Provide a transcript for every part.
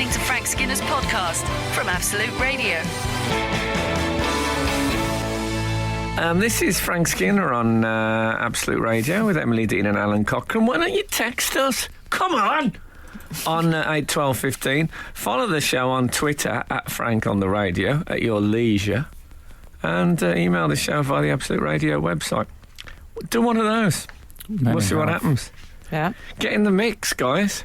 listening to Frank Skinner's podcast from Absolute Radio. This is Frank Skinner on Absolute Radio with Emily Dean and Alan Cochrane. Why don't you text us? Come on! On 81215. Follow the show on Twitter at Frank on the Radio at your leisure. And email the show via the Absolute Radio website. Do one of those. We'll see what happens. Yeah. Get in the mix, guys.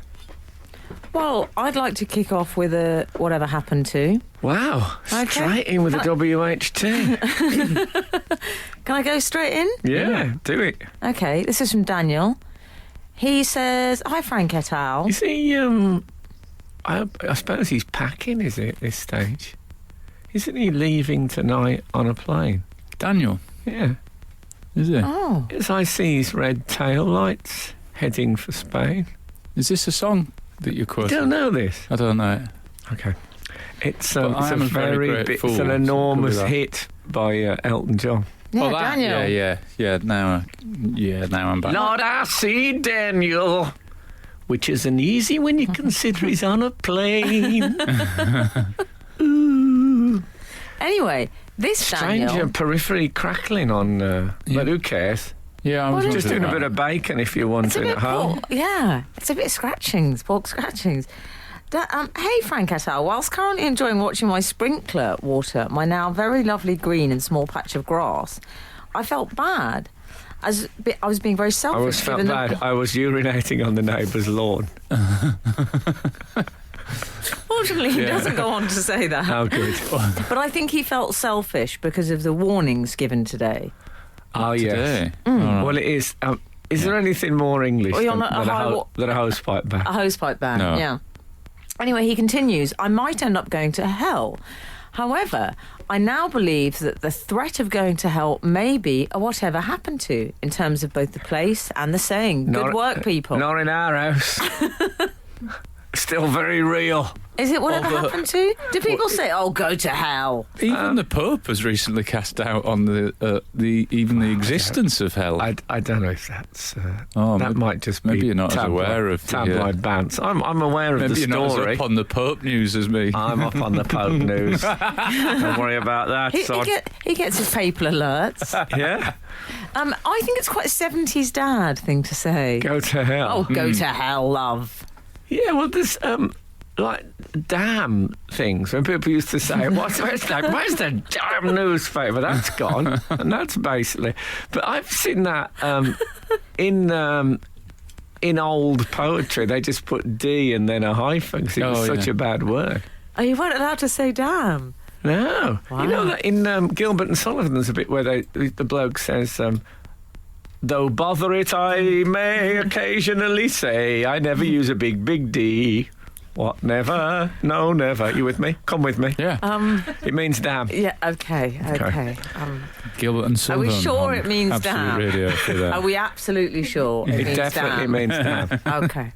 Well, I'd like to kick off with a whatever happened to. Wow. Okay. Straight in with a WHT. Can I go straight in? Yeah, do it. Okay, this is from Daniel. He says, "Hi Frank et al." Is he, I suppose he's packing, is it, at this stage? Isn't he leaving tonight on a plane? Daniel? Yeah. Is it? Oh. As I see his red tail lights heading for Spain. Is this a song that you're You quoting? don't know this? I don't know it. Okay. It's But a I'm a very great big, fool, it's so an it could be enormous that. hit by Elton John. Yeah, Oh, that, Daniel. Yeah. Now I'm back. Lord, I see Daniel, which isn't easy when you consider he's on a plane. Ooh. Anyway, this Strange Daniel. periphery crackling on, but who cares? Yeah, I was Well, Just doing wondering a bit of that. bacon if you want It's a it bit at home. it's a bit scratchings, pork scratchings. Hey Frank et al. Whilst currently enjoying watching my sprinkler water my now very lovely green and small patch of grass, I felt bad. As I was being very selfish. I was felt given bad. I was urinating on the neighbour's lawn. Fortunately, he doesn't go on to say that. How good. But I think he felt selfish because of the warnings given today. Oh, yes. Today. All right. Well, it is. Is there anything more English Well, you're than, not a than, high a wa- than a hosepipe ban? A hosepipe ban, No. yeah. Anyway, he continues, I might end up going to hell. However, I now believe that the threat of going to hell may be a whatever happened to in terms of both the place and the saying. Good work, people. Not in our house. Still very real. Is it whatever Although- happened to? Do people say, oh, go to hell? Even the Pope has recently cast doubt on the existence of hell. I don't know if that's. Oh, that maybe- might just be. maybe you're not as aware of the, tabloid bants. I'm aware of Maybe the you're not story. as up on the Pope news as me. I'm up on the Pope news. Don't worry about that. He gets his paper alerts. Yeah. I think it's quite a 70s dad thing to say. Go to hell. Oh, go to hell, love. Yeah. Well, there's like damn things when people used to say, where's the damn newspaper? That's gone, and that's basically. But I've seen that in old poetry. They just put D and then a hyphen because it was such a bad word. Oh, you weren't allowed to say damn. No, Wow. you know that in Gilbert and Sullivan, there's a bit where the bloke says. Though bother it I may occasionally say, I never use a big D. What, never? No, never. You with me? Come with me. Yeah. It means damn. Yeah, okay. Gilbert and Sullivan. sure on it means Absolute damn? Radio for that. Are we absolutely sure It means definitely damn? means damn. Okay.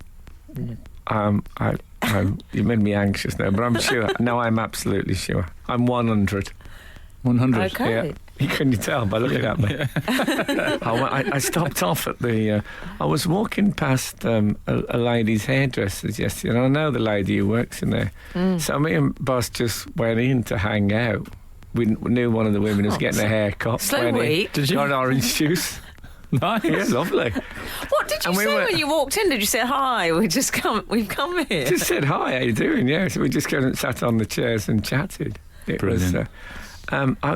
You made me anxious now, but I'm sure. No, I'm absolutely sure. I'm 100. 100. Okay. Yeah. Can you tell by looking at me? I stopped off at the. I was walking past a lady's hairdresser's yesterday, and I know the lady who works in there. So me and Boss just went in to hang out. We knew one of the women was getting a haircut. Slow Went in, week. Did you? got orange juice. Nice. Yeah, lovely. What did you And we say were- when you walked in? Did you say hi? We've come here. Just said hi. How you doing? Yeah. So we just came and sat on the chairs and chatted. It Brilliant. was.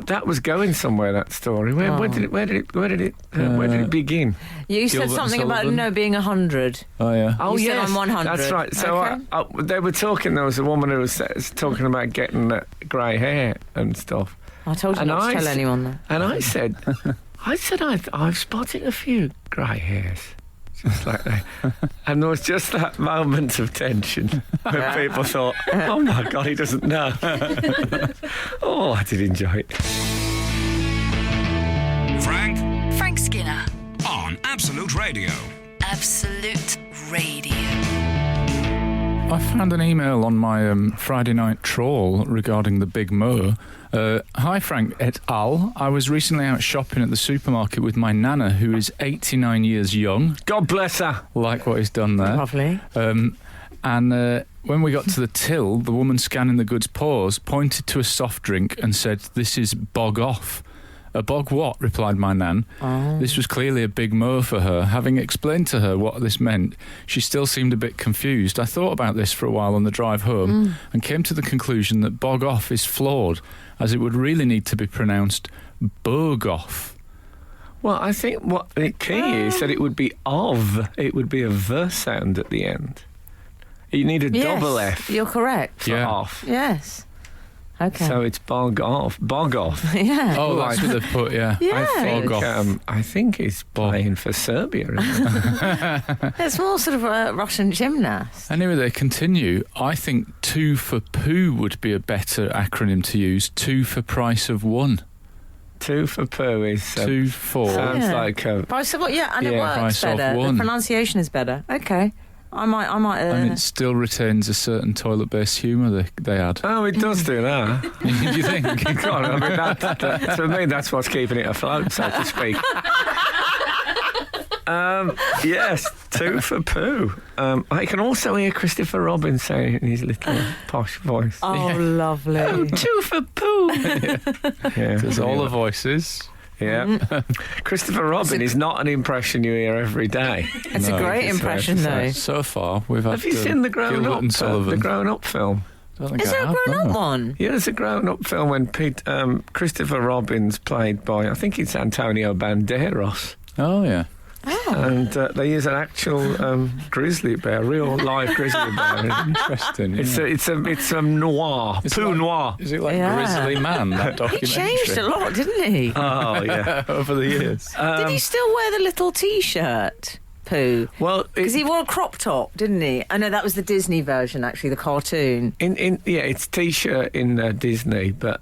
That was going somewhere. That story. Where did it begin? You said Gilbert and something about Sullivan. being 100. Oh, yeah. Oh, You said yes, I'm 100. that's right. So Okay. they were talking. There was a woman who was talking about getting grey hair and stuff. I told you And not to I tell s- anyone that. And I said, I've spotted a few grey hairs. Just like that. And there was just that moment of tension when people thought, oh my God, he doesn't know. Oh, I did enjoy it. Frank Skinner. On Absolute Radio. Absolute Radio. I found an email on my Friday night trawl regarding the Big Mo. Hi Frank et al. I was recently out shopping at the supermarket with my nana, who is 89 years young. God bless her. Like what he's done there. Lovely. And when we got to the till, the woman scanning the goods paused, pointed to a soft drink and said, "This is bog off." "A bog what?" replied my nan. This was clearly a big mo for her. Having explained to her what this meant, she still seemed a bit confused. I thought about this for a while on the drive home and came to the conclusion that bog off is flawed, as it would really need to be pronounced bog off. Well, I think what the key is that it would be of. It would be a V sound at the end. You need a double F. You're correct. For off. Yes. Okay. So it's bog off. Bog off. Yeah. Oh, that's what they've put, yeah. I think he's playing for Serbia, isn't it? It's more sort of a Russian gymnast. Anyway, they continue. I think 2 for poo would be a better acronym to use. 2 for price of 1. 2 for poo is 2 for. Sounds like a Price of what? Yeah, and it works price of better. The 1. pronunciation is better. Okay. I might. And it still retains a certain toilet-based humour they add. Oh, it does do that. Do you think? God, I mean, that, for me, that's what's keeping it afloat, so to speak. Yes, 2 for poo. I can also hear Christopher Robin saying it in his little posh voice. Oh, lovely. Oh, 2 for poo. Yeah, There's all the voices. Yeah. Christopher Robin is not an impression you hear every day. It's a great impression, though. So far, we've had. Have you seen the Grown Up? The Grown Up film? Is there a grown-up one? Yeah, there's a grown-up film when Christopher Robin's played by, I think it's Antonio Banderas. Oh, yeah. Oh. And they use an actual grizzly bear, real live grizzly bear. Interesting. It's a noir, poo noir. Is it like Grizzly Man, that He documentary? changed a lot, didn't he? Oh, yeah. Over the years. Did he still wear the little T-shirt, Pooh? Well, Because he wore a crop top, didn't he? I know that was the Disney version, actually, the cartoon. it's T-shirt in Disney, but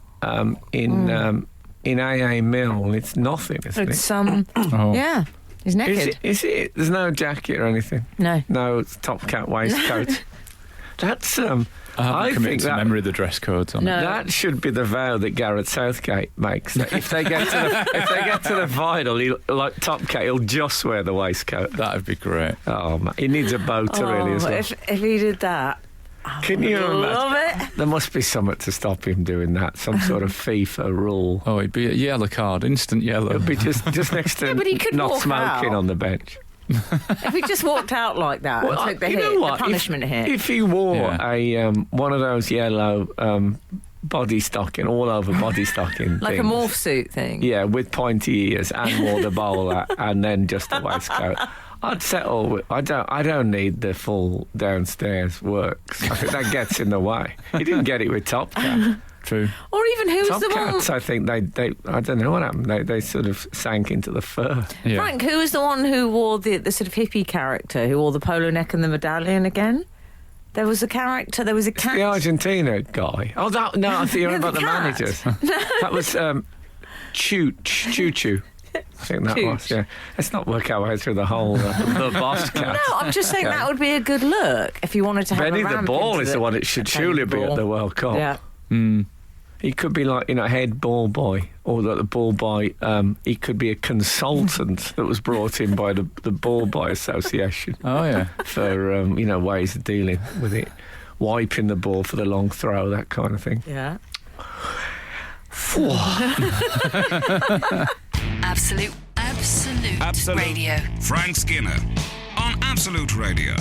in AA Mill, it's nothing, isn't It's it? yeah, he's naked. Is it? There's no jacket or anything. No. Top cap waistcoat. That's I haven't committed to that, memory of the dress codes on No. it. That should be the vow that Gareth Southgate makes. That if they get to the final, like top cat, he'll just wear the waistcoat. That'd be great. Oh man, he needs a boater really as well. If he did that, Can you love imagine? it. There must be something to stop him doing that. Some sort of FIFA rule. Oh, it'd be a yellow card, instant yellow. It'll be just next to Yeah, but he could not walk smoking out. on the bench. If he just walked out like that and took the you hit, know what? the punishment hit. If he wore Yeah. a one of those yellow body stocking, all over body stocking, like things. a morph suit thing. Yeah, with pointy ears and wore the bowler and then just a waistcoat. I'd settle with. I don't need the full downstairs works. I think that gets in the way. He didn't get it with Top Cat. True. Or even who's Top the Cats, one? I think they I don't know what happened. They sort of sank into the fur. Yeah. Frank, who was the one who wore the sort of hippie character who wore the polo neck and the medallion again? There was a character. There was a cat. The Argentina guy. Oh, no, I think you're Yeah, about the the cat. managers. That was Choo Choo. I think that was, yeah. Let's not work our way through the whole the boss cat. No, I'm just saying Okay. that would be a good look if you wanted to have Benny a the ramp Ball into is the one that should Benny surely the be at Ball. the World Cup. Yeah. He could be like, head ball boy, or the ball boy. He could be a consultant that was brought in by the Ball Boy Association Oh, yeah. for ways of dealing with it, wiping the ball for the long throw, that kind of thing. Yeah. Absolute Radio. Frank Skinner on Absolute Radio.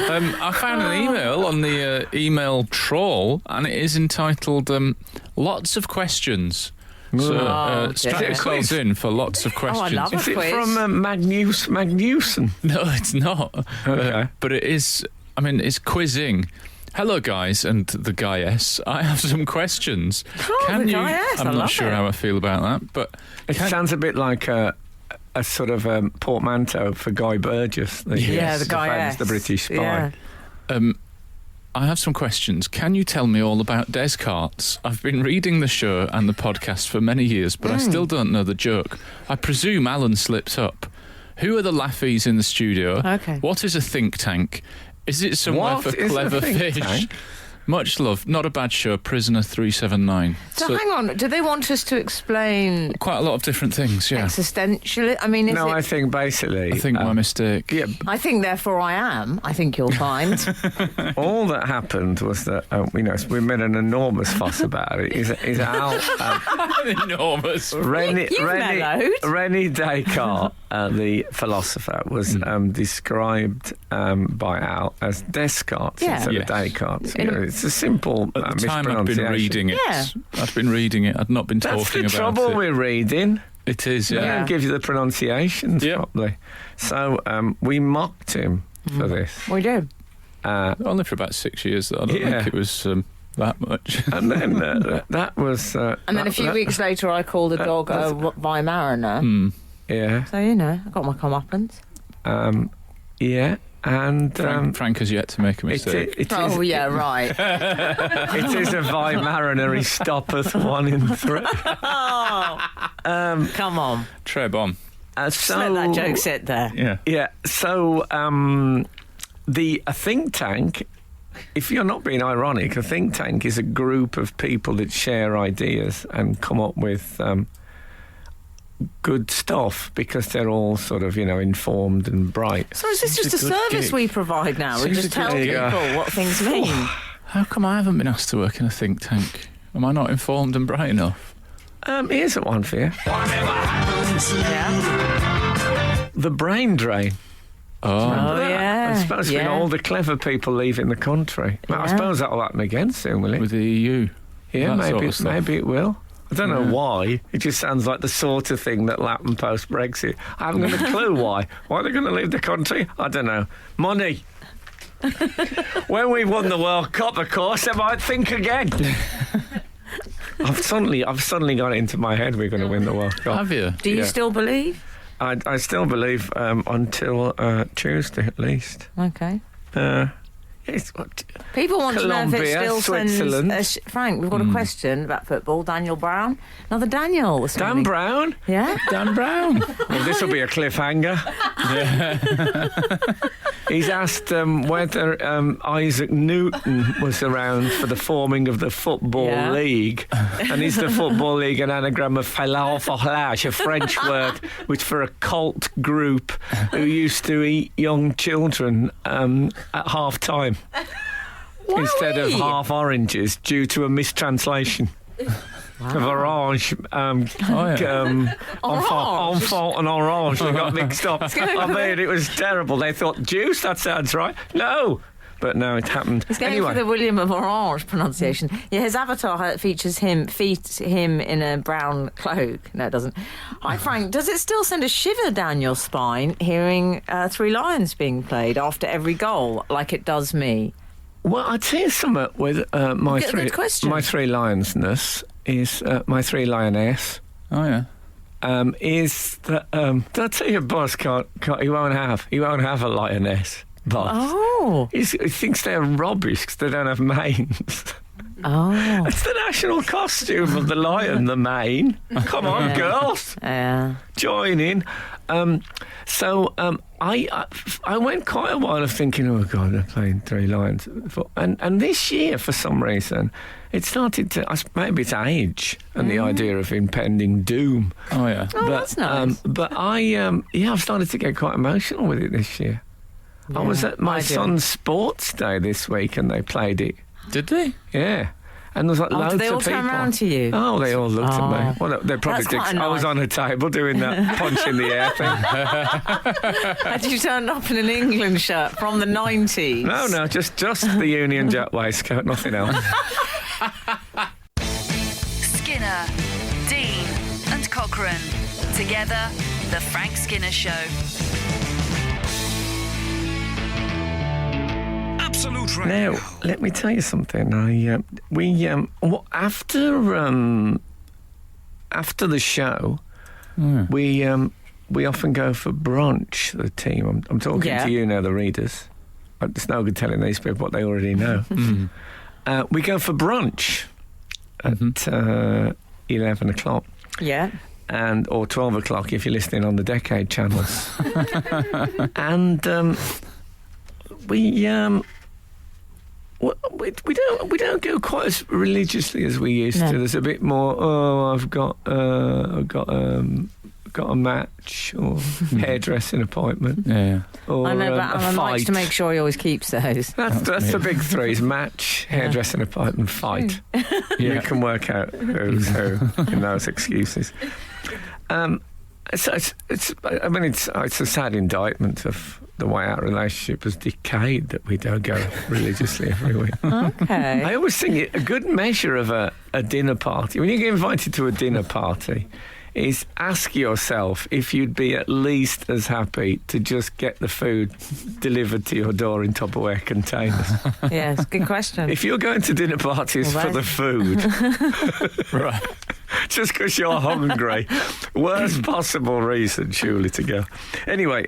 I found an email on the email trawl, and it is entitled "Lots of Questions." So strap dear. yourselves in for lots of questions. love Is it quiz. from Magnuson? No, it's not. Okay. But it is. I mean, it's quizzing. Hello, guys, and the guy S. I have some questions. Oh, the guy S, I I'm not love sure it. how I feel about that, but It sounds a bit like a sort of portmanteau for Guy Burgess. Yeah, the guy famous, S. the British spy. Yeah. I have some questions. Can you tell me all about Descartes? I've been reading the show and the podcast for many years, but I still don't know the joke. I presume Alan slipped up. Who are the laughies in the studio? Okay. What is a think tank? Is it somewhere What for is a clever think fish? tank? Much love. Not a bad show. Prisoner 379. So hang on, do they want us to explain Quite a lot of different things, yeah. existentially? I mean, is No, it... I think basically... I think my mistake. Yeah, I think, therefore, I am. I think you'll find. all that happened was that, we made an enormous fuss about it. Is Al... Enormous. You've mellowed. René Descartes, the philosopher, was described by Al as Descartes Yeah. instead Yes. of Descartes. You know, it's a simple At the time I'd been mispronunciation. reading it. Yeah. I'd been reading it. I'd not been That's talking the about trouble it. we're reading. It is, They yeah. don't give you the pronunciations Yep. properly. So we mocked him for this. We do. Uh, Only for about 6 years, though. I don't Yeah. think it was that much. and then that was... And then a few weeks later, I called a dog a Weimaraner. Yeah. So, you know, I got my comeuppance. Yeah. And... Frank has yet to make a mistake. It is, Oh, yeah, right. It is a Weimaraner. He stoppeth 1 in 3. Come on. Treb on. Just let that joke sit there. Yeah. Yeah. So a think tank, if you're not being ironic, a think tank is a group of people that share ideas and come up with good stuff because they're all sort of, informed and bright. So is this just a Seems a good service gig. we provide now? We Seems just a tell good people gig. what things mean? How come I haven't been asked to work in a think tank? Am I not informed and bright enough? Here's one for you. Yeah. The brain drain. Oh. Oh, yeah. It's supposed to be Yeah. all the clever people leaving the country. Well, I Yeah. suppose that'll happen again soon, will it? With the EU. Yeah, that sort maybe of stuff. maybe it will. I don't know Yeah. why. It just sounds like the sort of thing that'll happen post-Brexit. I haven't got a clue why. Why are they going to leave the country? I don't know. Money. When we won the World Cup, of course, they might think again. I've suddenly got it into my head we're going to win the World Cup. Have you? Do you Yeah. still believe? I still believe until Tuesday at least. Okay. It's what, People want to know if it Colombia, still Switzerland. sends... Frank, we've got a question about football. Daniel Brown. Another Daniel. this Dan morning. Brown? Yeah? Dan Brown. Well, this will be a cliffhanger. He's asked whether Isaac Newton was around for the forming of the Football Yeah. League. And is the Football League an anagram of falafel, a French word which for a cult group who used to eat young children at half-time instead of Wowee. half oranges due to a mistranslation. Of orange, Orange. enfant and orange. They got mixed up. I mean, it was terrible. They thought juice. That sounds right. No, but no, it happened. He's going Anyway, for the William of Orange pronunciation. Yeah, his avatar features him in a brown cloak. No, it doesn't. Hi, Frank. Does it still send a shiver down your spine hearing Three Lions being played after every goal, like it does me? well, I'd say something with my Good question. three lionsness is my three lioness. Oh, yeah. Is that did I tell you, boss can't he won't have a lioness. Boss. Oh, He thinks they're rubbish because they don't have manes. oh, It's the national costume of the lion, the mane. Come on, Yeah. girls, yeah. join in. I went quite a while of thinking, oh God, they're playing Three Lions, and this year for some reason it started to. Maybe it's age and the idea of impending doom. Oh, yeah. Oh, that's nice. But I've started to get quite emotional with it this year. I was at my I do. son's sports day this week and they played it. Did they? Yeah. And there was like Oh, loads did they all of people. turn round to you? Oh, they all looked at me. Oh. Well, they probably That's did. quite I was nice. on a table doing that punch in the air thing. Had you turned up in an England shirt from the 90s? No, just the Union Jack waistcoat, nothing else. Skinner, Dean, and Cochrane. Together, The Frank Skinner Show. Absolute Radio. Now, let me tell you something. After the show, we often go for brunch. The team. I'm talking Yeah. to you now, the readers. It's no good telling these people what they already know. We go for brunch at 11 o'clock. Yeah. Or 12 o'clock if you're listening on the Decade channels. Well, we don't go quite as religiously as we used to. There's a bit more. Oh, I've got a match or hairdressing appointment. Yeah. Or I know, but a Alan likes fight. to make sure he always keeps those. That's the big threes: match, hairdressing appointment, fight. You can work out who's who in those excuses. So it's a sad indictment of the way our relationship has decayed that we don't go religiously every week. Okay. I always think a good measure of a dinner party, when you get invited to a dinner party, is ask yourself if you'd be at least as happy to just get the food delivered to your door in Tupperware containers. Yes, good question. If you're going to dinner parties for the food, right, just because you're hungry, worst possible reason surely to go. Anyway,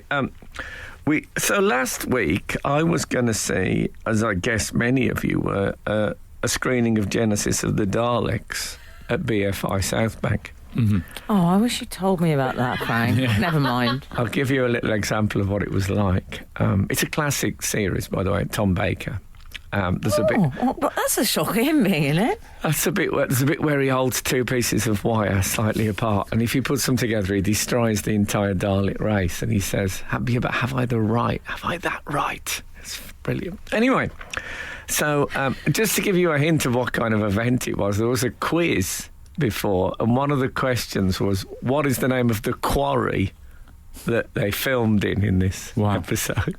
so last week I was going to see, as I guess many of you were, a screening of Genesis of the Daleks at BFI Southbank. Mm-hmm. Oh, I wish you told me about that, Frank. Never mind. I'll give you a little example of what it was like. It's a classic series, by the way, Tom Baker. There's a bit. But that's a shocking ending, isn't it? There's a bit where he holds two pieces of wire slightly apart, and if he puts them together, he destroys the entire Dalek race. And he says, "Have I the right? Have I that right?" It's brilliant. Anyway, so just to give you a hint of what kind of event it was, there was a quiz before, and one of the questions was, what is the name of the quarry that they filmed in this episode?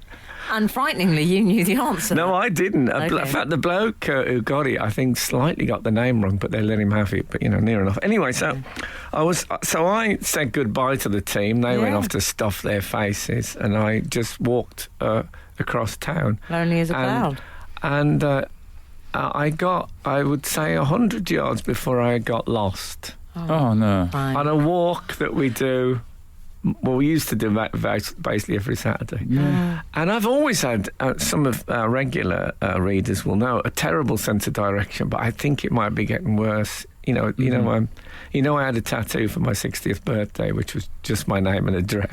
And frighteningly, you knew the answer. No, I didn't. Okay. In fact, the bloke who got it, I think, slightly got the name wrong, but they let him have it. But near enough. Anyway, so I said goodbye to the team. They went off to stuff their faces, and I just walked across town. Lonely as a cloud. And I got, I would say, 100 yards before I got lost. Oh, no. Fine. On a walk that we do. Well, we used to do that basically every Saturday. Yeah. And I've always had, some of our regular readers will know, a terrible sense of direction, but I think it might be getting worse. I had a tattoo for my 60th birthday, which was just my name and address.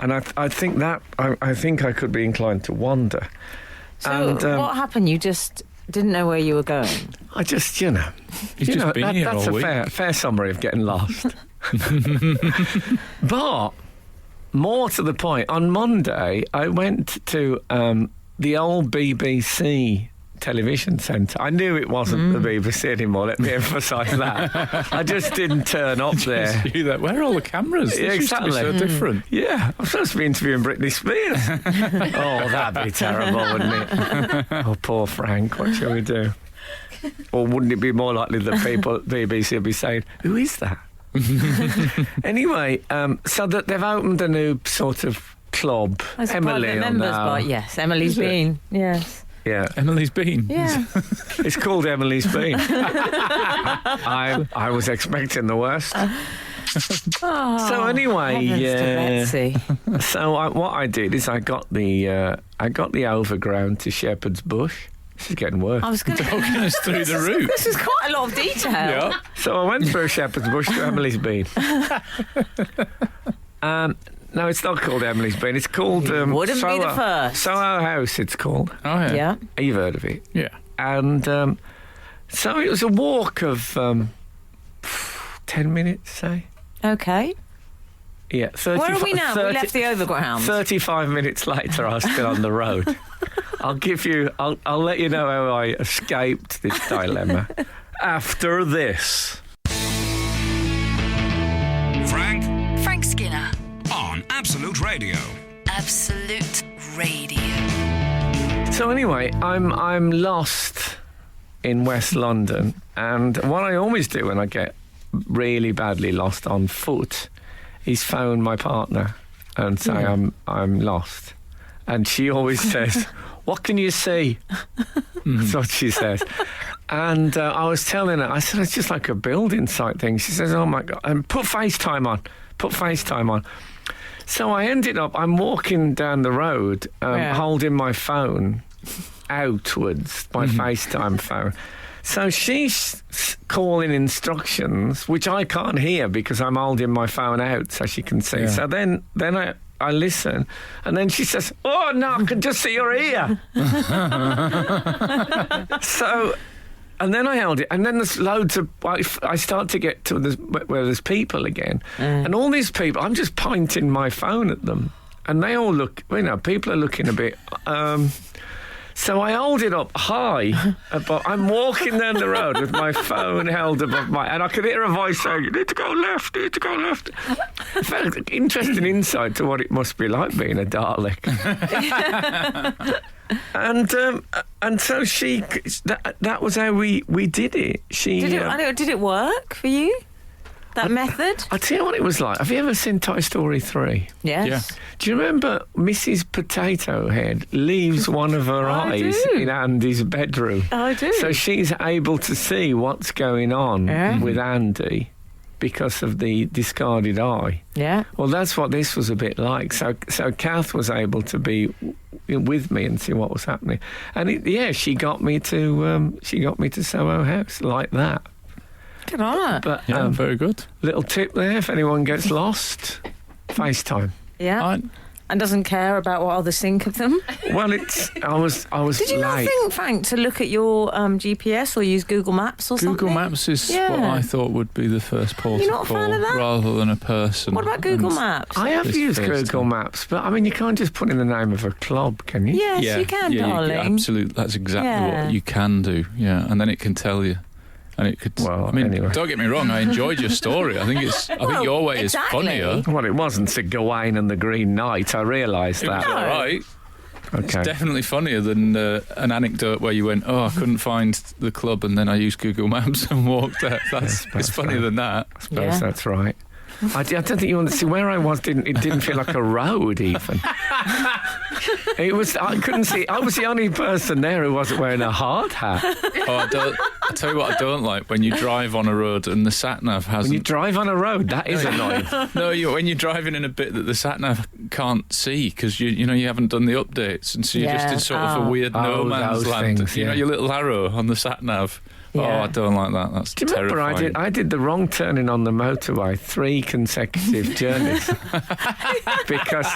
And I think I could be inclined to wander. So and, what happened? You just didn't know where you were going? I just, He's just been here that's all week. a fair summary of getting lost. But more to the point, on Monday I went to the old BBC television centre. I knew it wasn't the BBC anymore, let me emphasise that. I just didn't turn up there. Where are all the cameras? This used to be so different. Yeah, I'm supposed to be interviewing Britney Spears. Oh, that'd be terrible, wouldn't it? Oh, poor Frank, what shall we do? Or wouldn't it be more likely that people at BBC would be saying, who is that? Anyway, so that they've opened a new sort of club. Emily on now. Yes, Emily's been. Yes. Yeah, Emily's Bean. Yeah. it's called Emily's Bean. I was expecting the worst. So anyway, so what I did is I got the overground to Shepherd's Bush. This is getting worse. I was going to Talking us through the route. This is quite a lot of detail. Yeah. So I went through Shepherd's Bush to Emily's Bean. No, it's not called Emily's Bean. It's called Wouldn't be the first. Soho House. It's called. Oh yeah. Yeah. You've heard of it? Yeah. And so it was a walk of 10 minutes, say. Okay. Yeah. 30, Where are we now? We left the overground. 35 minutes later, I was still on the road. I'll let you know how I escaped this dilemma after this. Frank Skinner. on Absolute Radio. Absolute Radio. So anyway, I'm lost in West London, and what I always do when I get really badly lost on foot is phone my partner and say I'm lost, and she always says, "What can you see?" That's what she says. And I was telling her, I said, it's just like a building site thing. She says, oh my God, and put FaceTime on. So I ended up, I'm walking down the road, holding my phone outwards, my FaceTime phone. So she's calling instructions, which I can't hear because I'm holding my phone out so she can see. Yeah. So then I listen, and then she says, "Oh no, I can just see your ear." So, and then I held it, and then there's loads of. I start to get to where there's people again, and all these people. I'm just pointing my phone at them, and they all look. People are looking a bit. So I hold it up high, but I'm walking down the road with my phone held above and I could hear a voice saying, "You need to go left, you need to go left." I felt an interesting insight to what it must be like being a Dalek. And so that was how we did it. Did it work for you? That method? I'll tell you what it was like. Have you ever seen Toy Story 3? Yes. Yeah. Do you remember Mrs. Potato Head leaves one of her eyes in Andy's bedroom? I do. So she's able to see what's going on with Andy because of the discarded eye. Yeah. Well, that's what this was a bit like. So Kath was able to be with me and see what was happening. And she got me to Soho House like that. Good on her. But very good. little tip there: if anyone gets lost, FaceTime. Yeah. And doesn't care about what others think of them. Well, I was Did you not late. think, Frank, to look at your GPS or use Google Maps or something? Google Maps is what I thought would be the first port You're of not a call, fan of that? rather than a person. What about Google Maps? I have This used first Google time. Maps, but I mean, you can't just put in the name of a club, can you? Yes, you can, darling. Absolutely, that's exactly Yeah. what you can do. Yeah, and then it can tell you. And it could. Well, I mean, anyway. don't get me wrong. I enjoyed your story. I think your way exactly. is funnier. Well, it wasn't Sir Gawain and the Green Knight. I realised It was that. all right. Okay. It's definitely funnier than an anecdote where you went, "Oh, I couldn't find the club, and then I used Google Maps and walked there." It's funnier than that. I suppose that's right. I don't think you want to see where I was. It didn't feel like a road even. It was. I couldn't see. I was the only person there who wasn't wearing a hard hat. Oh, I tell you what, I don't like when you drive on a road and the sat nav hasn't. When you drive on a road, that is annoying. No, when you're driving in a bit that the sat nav can't see because you haven't done the updates, and so you're just in sort of a weird no man's those land. things, You know, yeah. your little arrow on the sat nav. Yeah. Oh, I don't like that. That's Do you remember terrifying. I did the wrong turning on the motorway 3 consecutive journeys because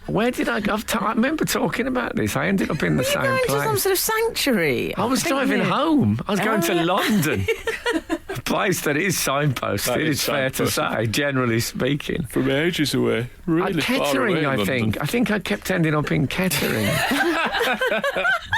where did I go? I remember talking about this. I ended up in the same Going to some place. sort of sanctuary. I was driving home. I was going to London, a place that is signposted. That is It's fair to say, generally speaking. From ages away, really far Kettering, away. I think. I think I kept ending up in Kettering.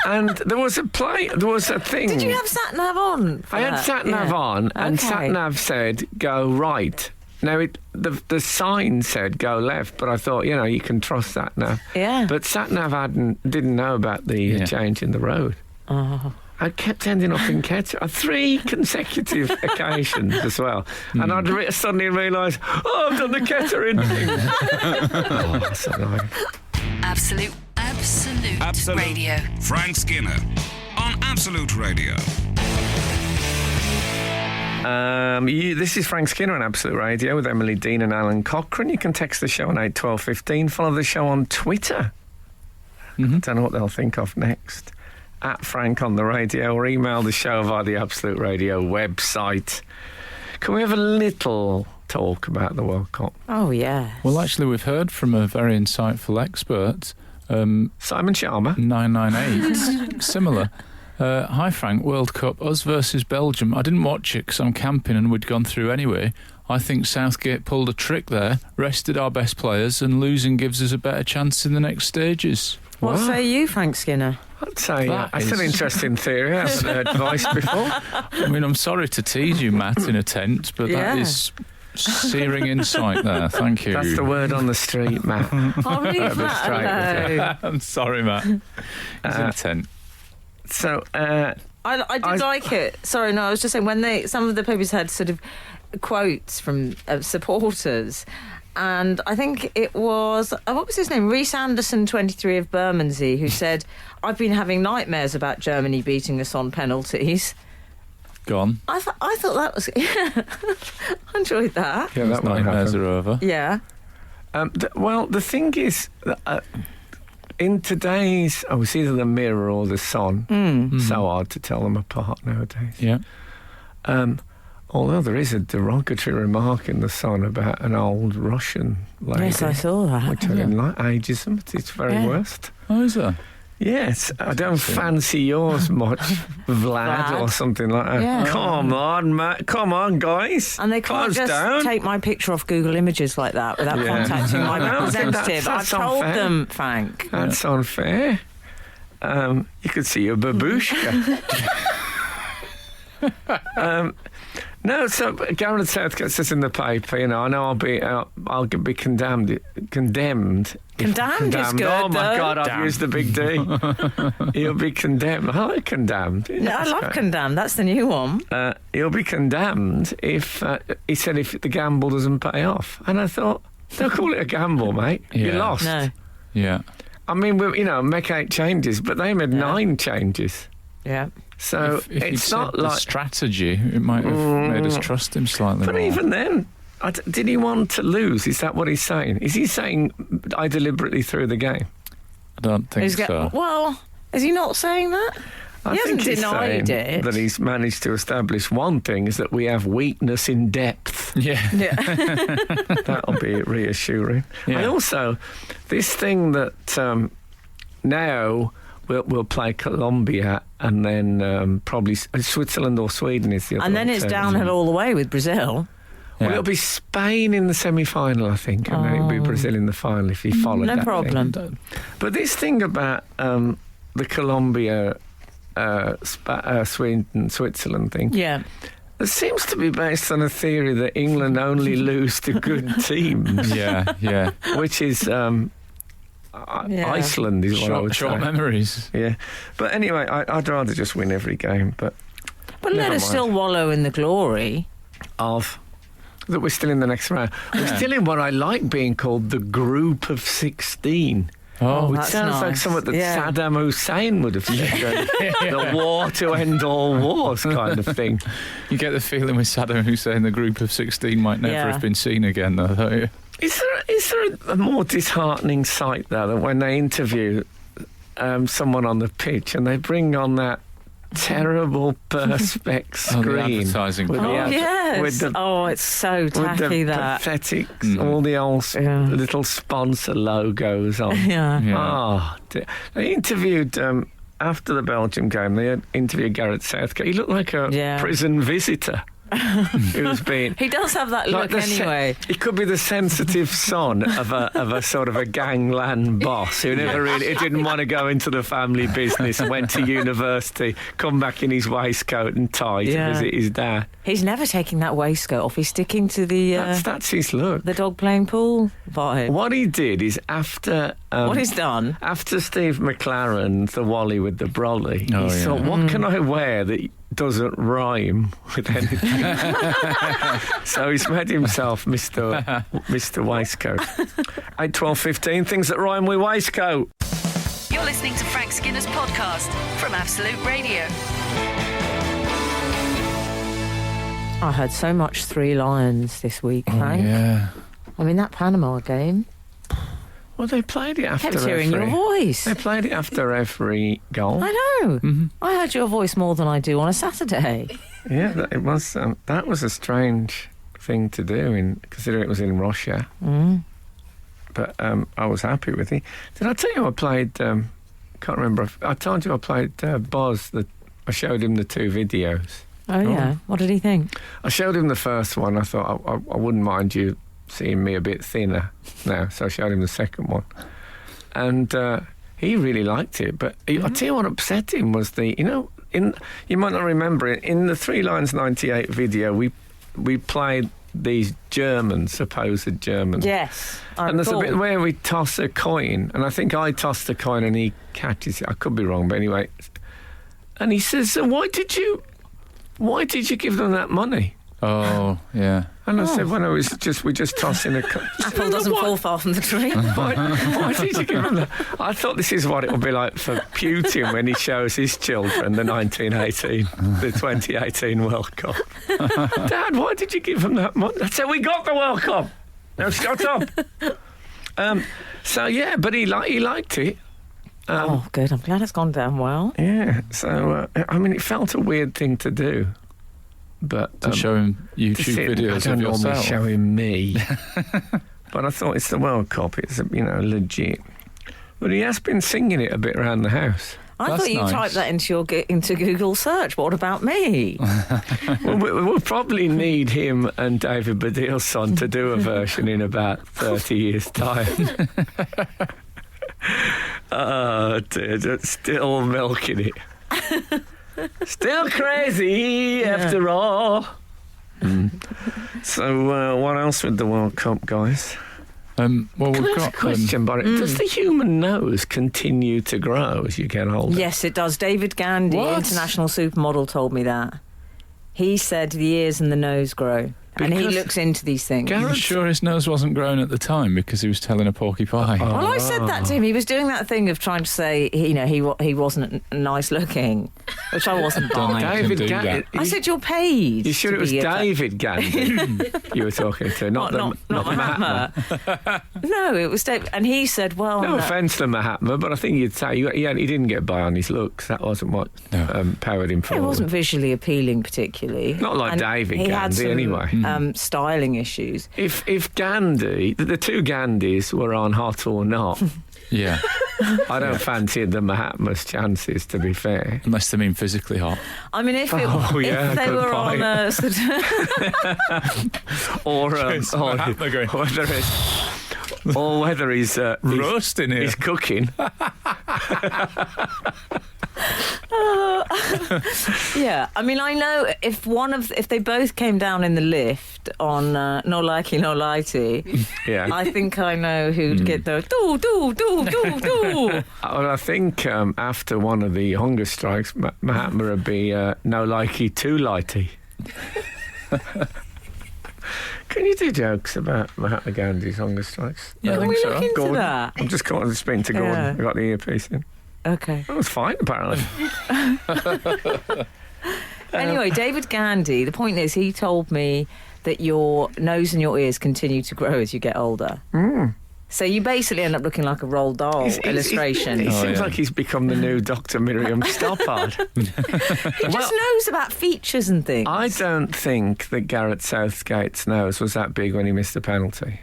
And there was a thing. Did you have sat nav on? I had sat nav on, and Okay. sat nav said go right. Now the sign said go left, but I thought you can trust sat nav. Yeah. But sat nav didn't know about the change in the road. Oh. I kept ending up in Kettering 3 consecutive occasions as well, and I'd suddenly realised, I've done the Kettering thing. Oh, that's annoying. Absolute Radio. Frank Skinner on Absolute Radio. This is Frank Skinner on Absolute Radio with Emily Dean and Alan Cochrane. You can text the show on 81215. Follow the show on Twitter. Don't know what they'll think of next. At Frank on the radio, or email the show via the Absolute Radio website. Can we have a little talk about the World Cup? Oh, yeah. Well, actually, we've heard from a very insightful expert, Simon Sharma. 998. Similar. Hi, Frank. World Cup, us versus Belgium. I didn't watch it because I'm camping and we'd gone through anyway. I think Southgate pulled a trick there, rested our best players, and losing gives us a better chance in the next stages. What say you, Frank Skinner? I'd say That that's is- an interesting theory. I haven't heard voice before. I mean, I'm sorry to tease you, Matt, in a tent, but Yeah. that is searing insight there. Thank you. That's the word on the street, Matt. I'll leave I'll be that straight with alone. I'm sorry, Matt. He's in a tent. So, I did like it. Sorry, no, I was just saying when some of the papers had sort of quotes from supporters, and I think it was what was his name, Rhys Anderson, 23 of Bermondsey, who said, "I've been having nightmares about Germany beating us on penalties." Go on. I thought that was I enjoyed that. yeah, that might Nightmares happen. are over. Yeah. Well, the thing is, in today's, it's either the Mirror or the Sun. So hard to tell them apart nowadays. Yeah. Although there is a derogatory remark in The Sun about an old Russian lady. Yes, I saw that. Which I didn't like. Ageism at its very Yeah. worst. Oh, is there? Yes, I don't fancy yours much, Vlad, or something like that. Yeah. Come on, mate. Come on, guys. And they can't Close just down. take my picture off Google Images like that without Yeah. contacting my No, representative. that's I've told unfair. them, Frank. That's unfair. You could see your babushka. No, so Gareth Southgate says in the paper, you know, I know I'll be condemned. Condemned is good, Oh my though. God, I've used the big D. He'll be condemned. I like condemned. No, I That's love great. Condemned. That's the new one. He'll be condemned if he said if the gamble doesn't pay off. And I thought, don't call it a gamble, mate. You Yeah. lost. No. Yeah. I mean, make 8 changes, but they made 9 changes. Yeah. So If he'd it's said not the like. strategy, it might have made us trust him slightly But more. even then, did he want to lose? Is that what he's saying? Is he saying I deliberately threw the game? I don't think He's so. well, is he not saying that? I He think hasn't he's denied saying it. that he's managed to establish one thing is that we have weakness in depth. Yeah. Yeah. That'll be reassuring. Yeah. And also, this thing that now we'll play Colombia and then probably Switzerland or Sweden is the other And then it's alternative. downhill all the way with Brazil. Well, Yeah. it'll be Spain in the semi-final, I think, and then it'll be Brazil in the final if you follow No that problem. thing. But this thing about the Colombia, Sweden, Switzerland thing, Yeah. it seems to be based on a theory that England only lose to good teams, Yeah, yeah. which is Yeah. Iceland is what I would Short say. memories. Yeah, but anyway, I'd rather just win every game. But But let Never us mind. still wallow in the glory. of that, we're still in the next round. We're Yeah. still in what I like being called the Group of 16. Oh, Which that's sounds like nice. something that Yeah. Saddam Hussein would have said. The war to end all wars kind of thing. you get the feeling with Saddam Hussein, the group of 16 might never Yeah. have been seen again, though, don't you? Is there a more disheartening sight, though, than when they interview someone on the pitch and they bring on that terrible perspex Oh, the screen advertising with card. Oh, the yes. with the Oh, it's so with tacky, the that. pathetic, Mm. all the old Yeah. little sponsor logos on. Yeah. Yeah. Oh, they interviewed after the Belgium game. They had interviewed Gareth Southgate. He looked like a Yeah. prison visitor who's been. He does have that Like look anyway. he could be the sensitive son of a sort of a gangland boss who never really who didn't want to go into the family business, went to university, come back in his waistcoat and tie to Yeah. visit his dad. He's never taking that waistcoat off. He's sticking to the That's his look. dog playing pool vibe. What he did is after What he's done. after Steve McLaren, the Wally with the brolly, Oh, he yeah. thought, what can I wear that doesn't rhyme with anything? So he's made himself Mr. Waistcoat. 8, 12, 15, things that rhyme with waistcoat. You're listening to Frank Skinner's podcast from Absolute Radio. I heard so much Three Lions this week, Oh, Frank. yeah. I mean, that Panama game. Well, they played it after Kept hearing your every. voice. They played it after every goal. I know. I heard your voice more than I do on a Saturday. Yeah, it was. That was a strange thing to do, considering it was in Russia. But I was happy with it. Did I tell you I played? Can't remember. I told you I played Boz. I showed him the 2 videos. Oh, yeah. What did he think? I showed him the first one. I thought I wouldn't mind you seeing me a bit thinner now, so I showed him the second one, and he really liked it. But I tell you what upset him was you might not remember it, in the 3 Lions 98 video we played these supposed Germans. Yes. And there's a bit where we toss a coin, and I think I tossed the coin and he catches it. I could be wrong, but anyway. And he says, "So why did you give them that money?" Oh, yeah. And I said, "Well, we're just tossing a coin." Apple doesn't fall far from the tree. Why did you give him that? I thought this is what it will be like for Putin when he shows his children the 2018 World Cup. Dad, why did you give him that money? I said, we got the World Cup. Now shut up. So yeah, but he liked it. Oh, good. I'm glad it's gone down well. Yeah. So I mean, it felt a weird thing to do. But To show him YouTube videos I don't of normally yourself. show him me. But I thought it's the World Cup. It's, legit. But he has been singing it a bit around the house. I That's thought you nice. typed that into Google search. What about me? Well, we'll probably need him and David Baddiel's son to do a version in about 30 years' time. Oh, dear, just still milking it. Still crazy after all. So, what else with the World Cup, guys? Well, Can I we've ask got a question, Barry? Does the human nose continue to grow as you get older? Yes, it does. David Gandy, What? international supermodel, told me that. He said the ears and the nose grow. And he Because looks into these things. Gareth- I'm sure his nose wasn't grown at the time because he was telling a porcupine. Well, I said that to him. He was doing that thing of trying to say, he wasn't nice looking, which I wasn't Don't buying. think David do Gandy. that. I said, you're paid. You sure to it was be a- David Gandy you were talking to, not Mahatma. Mahatma? No, it was David. And he said, well, No offence to Mahatma, but I think you'd say he didn't get by on his looks. That wasn't what No. powered him it forward. wasn't visually appealing particularly. Not like And David he had Gandy, some, anyway. styling issues. If Gandhi, the two Gandhis were on Hot or Not, Yeah, I don't fancy the Mahatma's chances, to be fair. unless they mean physically hot. I mean, if they good were point. on a sort of Or Yes, Mahatma going, whether he's roasting here. he's cooking. yeah. I mean, I know if they both came down in the lift on no likey, no lighty, Yeah. I think I know who'd get the do. Well, I think after one of the hunger strikes, Mahatma would be no likey, too lighty. Can you do jokes about Mahatma Gandhi's hunger strikes? Yeah, I Can think we so. look into Gordon? that? I'm just caught on the spin to Gordon. Yeah. I got the earpiece in. Okay. That was fine, apparently. Anyway, David Gandy, the point is, he told me that your nose and your ears continue to grow as you get older. So you basically end up looking like a Roald Dahl illustration. He Oh, seems yeah. like he's become the new Dr. Miriam Stoppard. He just knows about features and things. I don't think that Gareth Southgate's nose was that big when he missed the penalty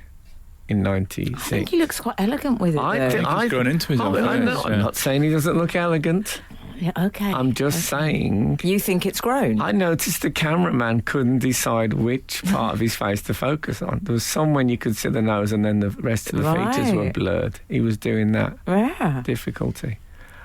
in I think '96. he looks quite elegant with it. though. He's grown into his own I'm face, I'm not saying he doesn't look elegant. Yeah, okay. I'm just saying. You think it's grown? I noticed the cameraman couldn't decide which part of his face to focus on. There was some when you could see the nose and then the rest of the features were Right. blurred. He was doing that Yeah. difficulty.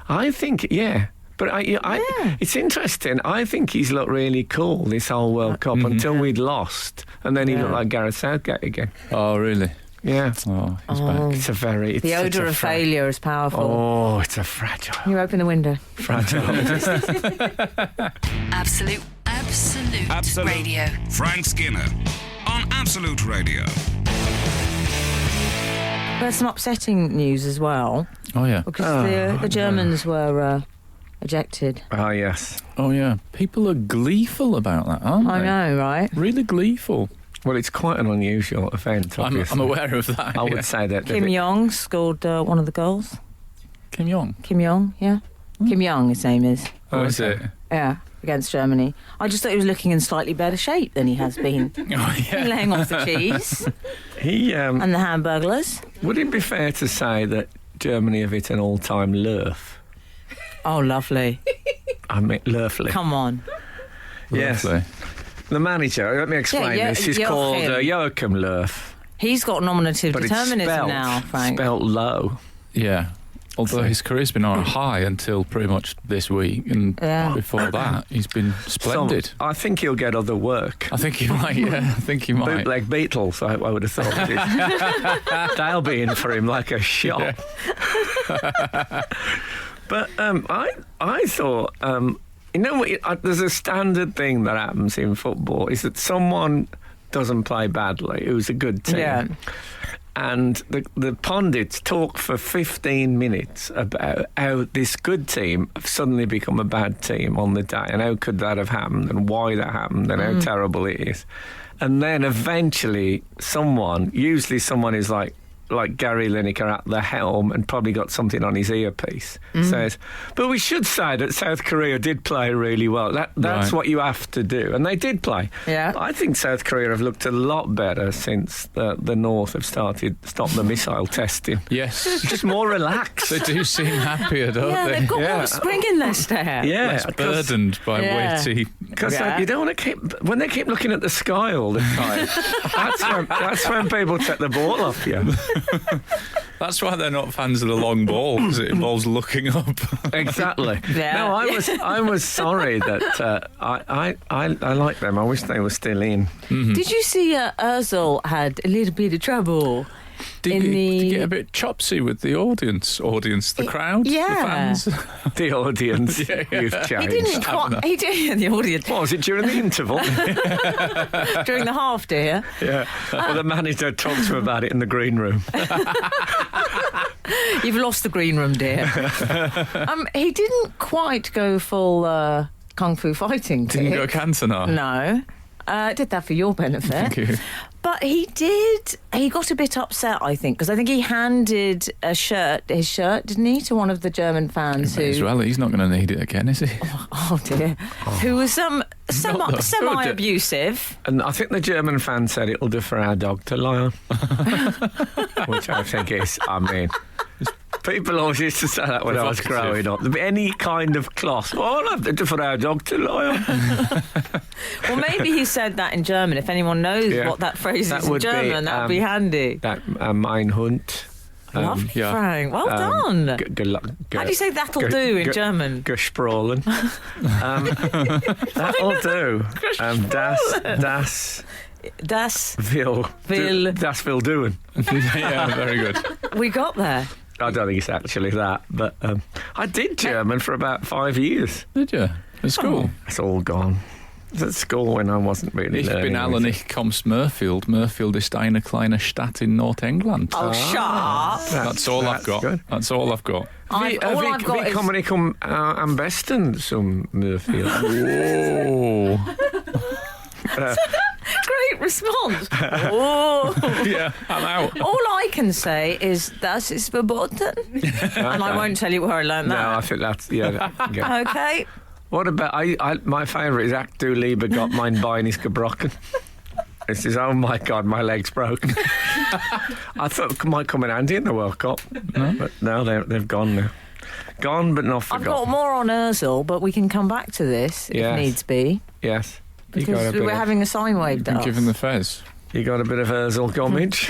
I think, yeah. But it's interesting. I think he's looked really cool this whole World Cup until we'd lost. And then he looked like Gareth Southgate again. Oh, really? Yeah. Oh, he's back. It's a very... The odour of failure is powerful. Oh, it's a fragile, You open the window. fragile. Absolute Radio. Frank Skinner on Absolute Radio. There's some upsetting news as well, Oh, yeah. because the Germans were ejected. Ah, yes. Oh, yeah. People are gleeful about that, aren't they? I know, right? Really gleeful. Well, it's quite an unusual event, I'm obviously. aware of that. I yeah. would say that... Kim Jong scored one of the goals. Kim Jong. Kim Jong, yeah. Kim Jong, his name is. Oh, is it? Yeah, against Germany. I just thought he was looking in slightly better shape than he has been. Oh, yeah. Laying off the cheese He, and the hamburglers. would it be fair to say that Germany have hit an all-time lurf? Oh, lovely. I mean, lurfly. Come on. Yes. Lovely. The manager, let me explain Yeah, this. He's Joachim. called Joachim Löw. He's got nominative But determinism it's spelt, now, Frank. spelt low. Yeah. Although his career's been on a high until pretty much this week, and Yeah. before that, he's been splendid. I think he'll get other work. I think he might, yeah. I think he might. Bootleg Beatles, I would have thought. They'll be in for him like a shot. But I thought, you know what, there's a standard thing that happens in football, is that someone doesn't play badly, who's a good team. Yeah. And the pundits talk for 15 minutes about how this good team have suddenly become a bad team on the day, and how could that have happened, and why that happened, and how terrible it is. And then eventually usually someone is like, like Gary Lineker at the helm and probably got something on his earpiece, says, but we should say that South Korea did play really well. That's Right. what you have to do. And they did play. Yeah. I think South Korea have looked a lot better since the North have stopped the missile testing. Yes. Just more relaxed. They do seem happier, don't Yeah, they? they've got Yeah. more spring in their stare. Yeah, Less burdened by weighty. Because Yeah. you don't want to keep when they keep looking at the sky all the time. that's when people take the ball off you. That's why they're not fans of the long ball, because it involves looking up. Exactly. Yeah. No, I was sorry that I like them. I wish they were still in. Did you see Ozil had a little bit of trouble? Did In you the- get a bit chopsy with the audience, the crowd, Yeah. the fans? The audience, Yeah. you've He changed. didn't quite. He did in the audience What was it during the interval? during the half, dear. Yeah. Well, the manager talked to him about it in the green room. You've lost the green room, dear. He didn't quite go full kung fu fighting. Didn't go Dick. Cantona. No. Did that for your benefit. Thank you. But he did. He got a bit upset, I think, because I think he handed his shirt, didn't he, to one of the German fans May as well, he's not going to need it again, is he? Oh dear, who was semi-abusive. And I think the German fan said it'll do for our dog to lie on. Which I think is, I mean, people always used to say that when I was growing up. Any kind of cloth, I'll have to do for our dog to lie on. Well, maybe he said that in German. If anyone knows Yeah. what that phrase That is in would be, German, that would be handy. That mein Hund. Lovely, yeah. Frank. Well done. How do you say that'll do in German? Gesprochen. That'll do. Das will doing. Yeah, very good. We got there. I don't think it's actually that, but I did German for about 5 years. Did you? At school? It's all gone. It was at school when I wasn't really Ich learning bin alle anything. nicht kommst Murfield. Murfield ist eine kleine Stadt in Nordengland. Oh, shut up. That's all I've got. good. That's all I've got. All I've got Wie is... kommer ni kom am besten zum Murfield? Oh. Great response. Oh. Yeah, I'm out. All I can say is, das ist verboten. And I won't tell you where I learned No, I that. think that's yeah. Okay. What about my favourite is Ach du Liebe Gott, mein Bein ist gebrochen. It says, oh my God, my leg's broken. I thought it might come in handy in the World Cup, but no, they've gone now. Gone, but not I've got forgotten. more on Ozil, but we can come back to this if Yes. needs be. Yes, Because we're having a sine wave Been dance. given the fez. you got a bit of Ozil gommage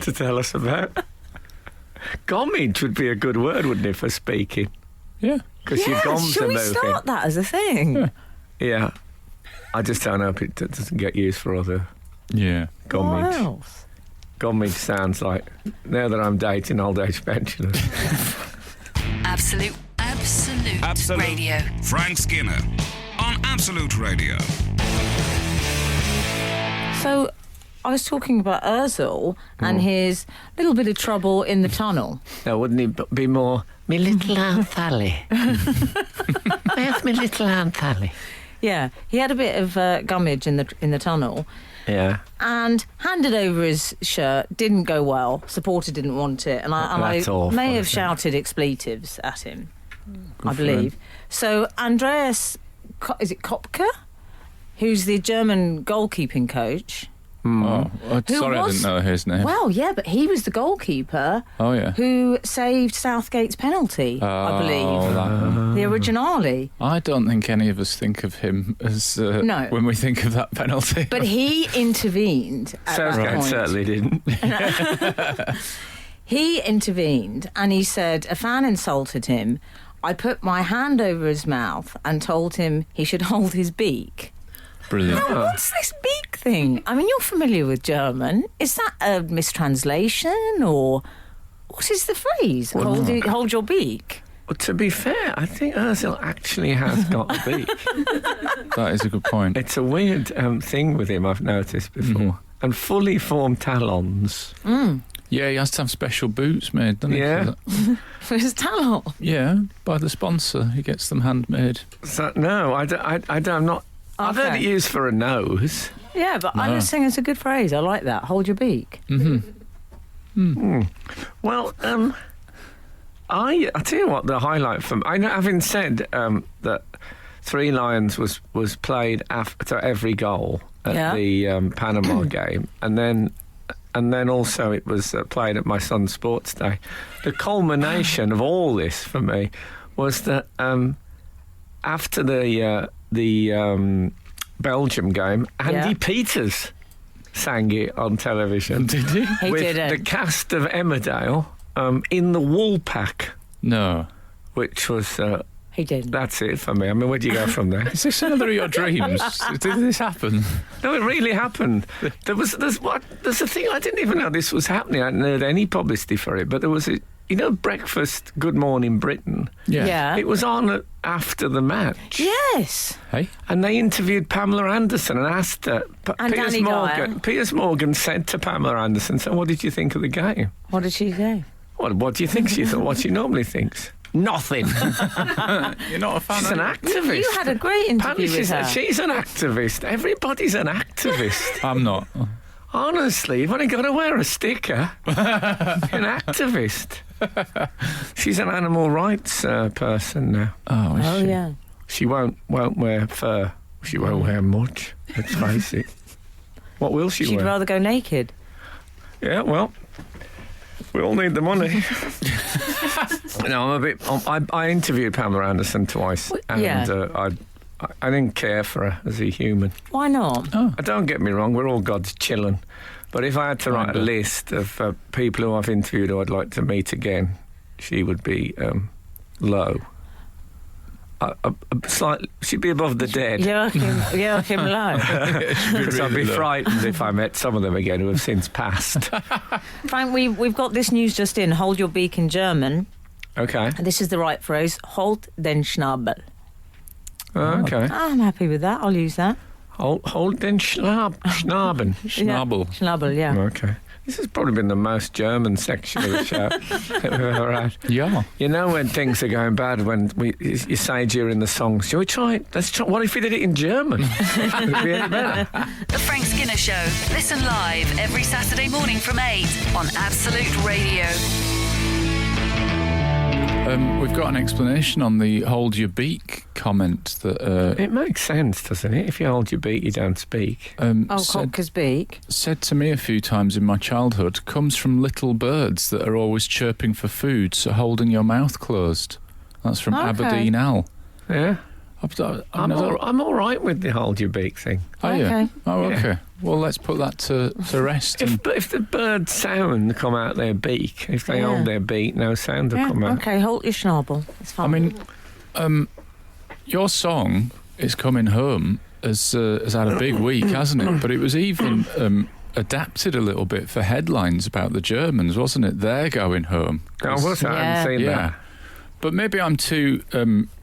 to tell us about. Gommage would be a good word, wouldn't it, for speaking? Yeah. Because your Yeah, goms should are we moving. start that as a thing? Yeah. I just don't hope it doesn't get used for other Yeah. What gommage. else? Gommage sounds like, now that I'm dating old age pensioners. Absolute Radio. Frank Skinner on Absolute Radio. So, I was talking about Ozil and his little bit of trouble in the tunnel. Now, wouldn't he be more, me little Aunt Sally? Where's me little Aunt Sally? Yeah, he had a bit of gummage in the tunnel Yeah. and handed over his shirt. Didn't go well. Supporter didn't want it, and I That's awful, may have isn't it? shouted expletives at him. I for believe. So Andreas, is it Kopke, who's the German goalkeeping coach? Oh, sorry, I was- didn't know his name. Well, yeah, but he was the goalkeeper Oh, yeah. who saved Southgate's penalty, I believe. Oh, that one. The originale. I don't think any of us think of him as No. when we think of that penalty. But he intervened at that Southgate point. certainly didn't. He intervened and he said a fan insulted him. I put my hand over his mouth and told him he should hold his beak. Brilliant. Now, what's this beak thing? I mean, you're familiar with German. Is that a mistranslation or what is the phrase? Hold your beak. Well, to be fair, I think Ozil actually has got a beak. That is a good point. It's a weird thing with him, I've noticed before. And fully formed talons. Yeah, he has to have special boots made, doesn't he? Yeah. for that? For his talent. Yeah, by the sponsor. He gets them handmade. So, no, I'm not. I've heard it Okay. used for a nose. Yeah, but I No. just think it's a good phrase. I like that. Hold your beak. Mm-hmm. Well, I tell you what, the highlight from having said that Three Lions was played after every goal at the Panama game, and then also it was played at my son's sports day. The culmination of all this for me was that after the Belgium game, Andy Peters sang it on television. Did he? He with did it. the cast of Emmerdale in the Woolpack, No. which was He did. that's it for me. I mean, where do you go from there? Is this another of your dreams? Did this happen? No, it really happened. There's a thing I didn't even know this was happening. I hadn't heard any publicity for it, but there was breakfast Good Morning Britain. Yeah. It was on after the match. Yes. Hey? And they interviewed Pamela Anderson and asked her. And Danny Dyer. Piers Morgan said to Pamela Anderson, "So, what did you think of the game?" What did she say? What do you think she thought? What she normally thinks? Nothing. You're not a fan She's an activist. You had a great Apparently interview with her. she's an activist. Everybody's an activist. I'm not. Honestly, you've only got to wear a sticker. You're an activist. She's an animal rights person now. Oh, Oh, yeah. She won't wear fur. She won't wear much. Let's face it. What will she She'd wear? rather go naked. Yeah, well, we all need the money. No, I'm a bit. I interviewed Pamela Anderson twice, and yeah. I didn't care for her as a human. Why not? Don't get me wrong, we're all God's children. But if I had to write a list of people who I've interviewed who I'd like to meet again, she would be low. She'd be above the dead. Joachim Low. Because I'd be frightened if I met some of them again who have since passed. Frank, we've got this news just in. Hold your beak in German. Okay. This is the right phrase. Hold den Schnabel. Okay. I'm happy with that. I'll use that. Hold den Schnaben. Schnabel. Schnabel, yeah. Okay. This has probably been the most German section of the show that we've ever had. Yeah. You know when things are going bad, when you say during the song, shall we try it? Let's try. What if we did it in German? Would it be any better? The Frank Skinner Show. Listen live every Saturday morning from 8 on Absolute Radio. We've got an explanation on the hold your beak comment that It makes sense, doesn't it? If you hold your beak, you don't speak. Cocker's beak. said to me a few times in my childhood comes from little birds that are always chirping for food, so holding your mouth closed. That's from Okay. Aberdeen Al. Yeah. I'm I'm all right with the hold your beak thing. Are you? Okay. Oh, Yeah. okay. Well, let's put that to rest. If the bird sound come out their beak, if they Yeah. hold their beak, no sound will Yeah, come out. okay, hold your Schnabel. It's I fine. mean, your song "It's Coming Home" has had a big week, hasn't it? But it was even adapted a little bit for headlines about the Germans, wasn't it? They're going home. I hadn't seen Yeah. that. But maybe I'm too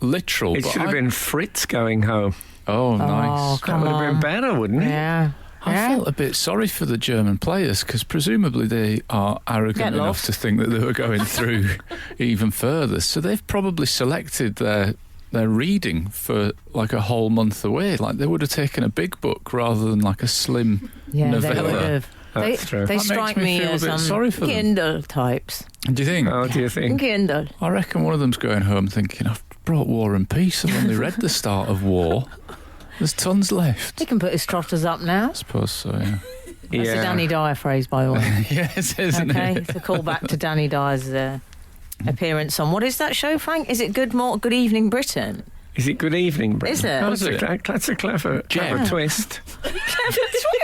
literal. It but should have been Fritz going home. Oh, nice. That come would have been on. better, wouldn't it? Yeah. I Yeah. felt a bit sorry for the German players because presumably they are arrogant Get enough lost. to think that they were going through even further. So they've probably selected their reading for like a whole month away. Like they would have taken a big book rather than like a slim Yeah, they novella. would have. That's true. They That makes strike me me feel a as bit sorry for them. Kindle types. Do you think? Oh, do you think? Kindle. I reckon one of them's going home thinking, I've brought War and Peace. I've only read the start of War. There's tons left. He can put his trotters up now. I suppose so, yeah. That's a Danny Dyer phrase, by the way. Yes, isn't Okay, it? it's a callback to Danny Dyer's appearance on, what is that show, Frank? Is it Good Evening Britain? Is it Good Evening, Britain? Is it? That's Is it? That's a clever Yeah. twist. Clever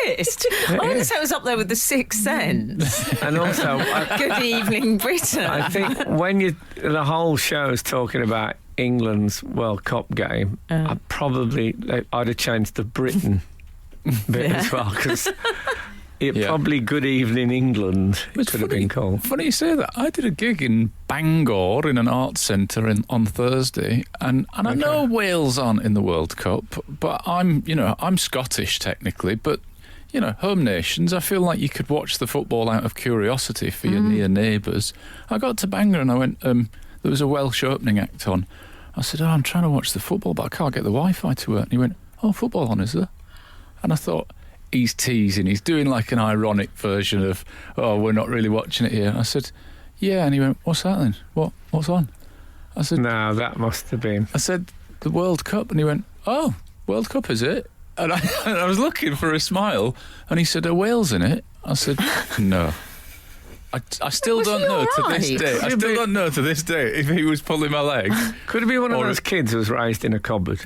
twist. I want to say it was up there with The Sixth Sense. And also, Good Evening Britain. I think when the whole show's talking about England's World Cup game, I'd have changed the Britain bit as well, because Yeah. probably Good Evening England It's could have funny- been called. Funny you say that. I did a gig in Bangor in an arts centre on Thursday, and I know Wales aren't in the World Cup, but I'm Scottish technically, but home nations. I feel like you could watch the football out of curiosity for your near neighbours. I got to Bangor and I went. There was a Welsh opening act on. I said, I'm trying to watch the football, but I can't get the Wi-Fi to work. And he went, football on, is there? And I thought, he's teasing. He's doing like an ironic version of, oh, we're not really watching it here. I said, yeah. And he went, what's that then? What's on? I said, No, that must have been. I said, the World Cup. And he went, oh, World Cup, is it? And I was looking for a smile, and he said, are Wales in it? I said, no. I still Was don't he know to all this right? day. I still don't know to this day if he was pulling my leg. Could it be one of Or those kids who was raised in a cupboard?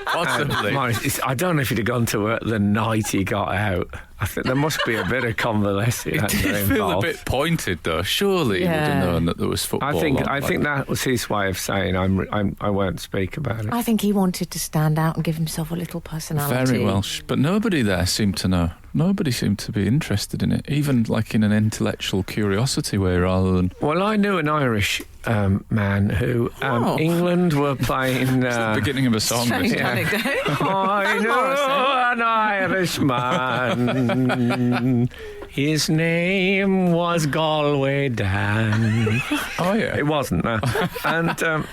Possibly. I don't know if he'd have gone to work the night he got out. I think there must be a bit of convalescing. It did feel a bit pointed, though. Surely he would have known that there was football. I think that was his way of saying I won't speak about it. I think he wanted to stand out and give himself a little personality. Very well, but nobody there seemed to know. Nobody seemed to be interested in it, even like in an intellectual curiosity way rather than... Well, I knew an Irish man who England were playing... the beginning of a song. Strange this. anecdote. I know an Irishman. His name was Galway Dan. Oh, yeah. It wasn't, no. And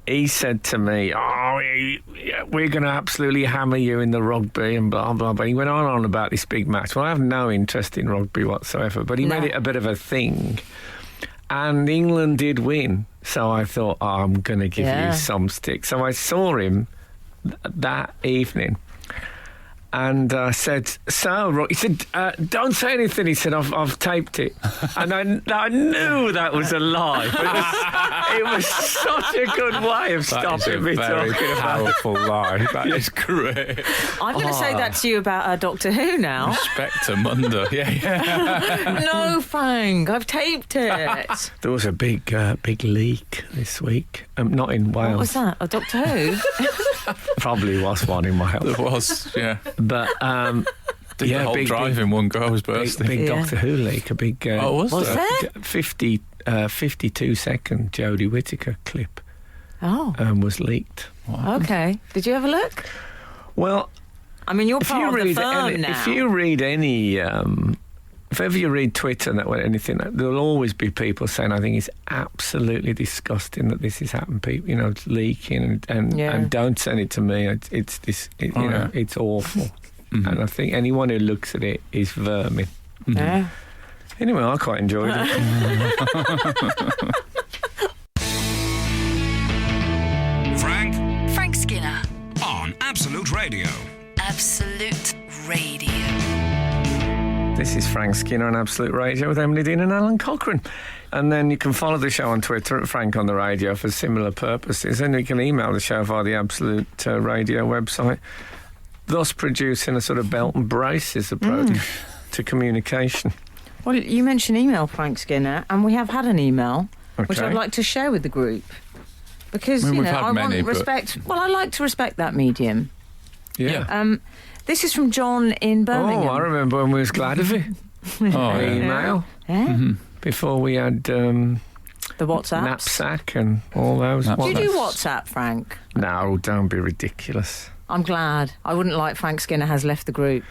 he said to me, we're going to absolutely hammer you in the rugby and blah, blah, blah. He went on about this big match. Well, I have no interest in rugby whatsoever, but he made it a bit of a thing. And England did win. So I thought, I'm going to give you some stick. So I saw him that evening. And said, he said, don't say anything. He said, I've taped it. And I knew that was a lie. But it was such a good way of stopping me talking about it. Powerful lie. That is great. I'm going to say that to you about Doctor Who now. Spectre Mundo. Yeah. No, Frank, I've taped it. There was a big leak this week. Not in Wales. What was that? A Doctor Who? Probably was one in Wales. There was, yeah. But Did the whole drive in one go. I was bursting. Big Doctor Who leak. A big. Was there? 52-second Jodie Whittaker clip. Was leaked. Wow. Okay. Did you have a look? Well, I mean, you're part of the firm now. If you read any, if ever you read Twitter and anything, there'll always be people saying, "I think it's absolutely disgusting that this has happened." People, it's leaking and don't send it to me. It's awful. Mm-hmm. And I think anyone who looks at it is vermin. Mm-hmm. Yeah. Anyway, I quite enjoyed it. Frank Skinner. On Absolute Radio. Absolute Radio. This is Frank Skinner on Absolute Radio with Emily Dean and Alan Cochrane. And then you can follow the show on Twitter at Frank on the Radio for similar purposes. And you can email the show via the Absolute Radio website, thus producing a sort of belt and braces approach to communication. Well, you mentioned email, Frank Skinner, and we have had an email, which Okay. I'd like to share with the group. Because, we've had I many, want respect. Well, I like to respect that medium. Yeah. This is from John in Birmingham. Oh, I remember when we was glad of it. Email. Yeah. Before we had The WhatsApp. Knapsack and all those. Do you do WhatsApp, Frank? No, don't be ridiculous. I'm glad. I wouldn't like Frank Skinner has left the group.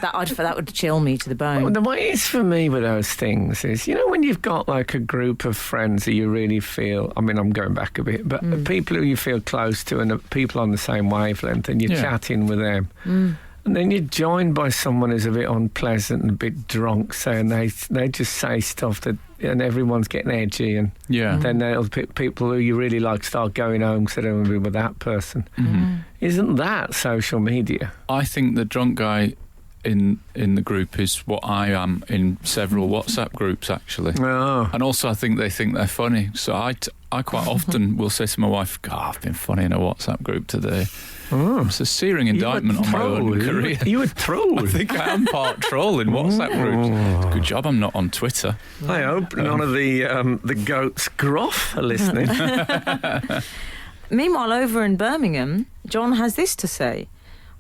That would chill me to the bone. Well, the way it is for me with those things is, when you've got like a group of friends that you really feel, I mean, I'm going back a bit, but people who you feel close to and the people on the same wavelength and you're chatting with them. And then you're joined by someone who's a bit unpleasant and a bit drunk, saying they just say stuff that, and everyone's getting edgy, and then they'll people who you really like start going home so they don't want to be with that person. Isn't that social media? I think the drunk guy in the group is what I am in several WhatsApp groups, actually. Oh. And also I think they think they're funny. So I quite often will say to my wife, God, I've been funny in a WhatsApp group today. Oh. It's a searing indictment on my own career. You a troll. I think I am part troll in WhatsApp groups. Good job I'm not on Twitter. I hope none of the goats gruff are listening. Meanwhile, over in Birmingham, John has this to say.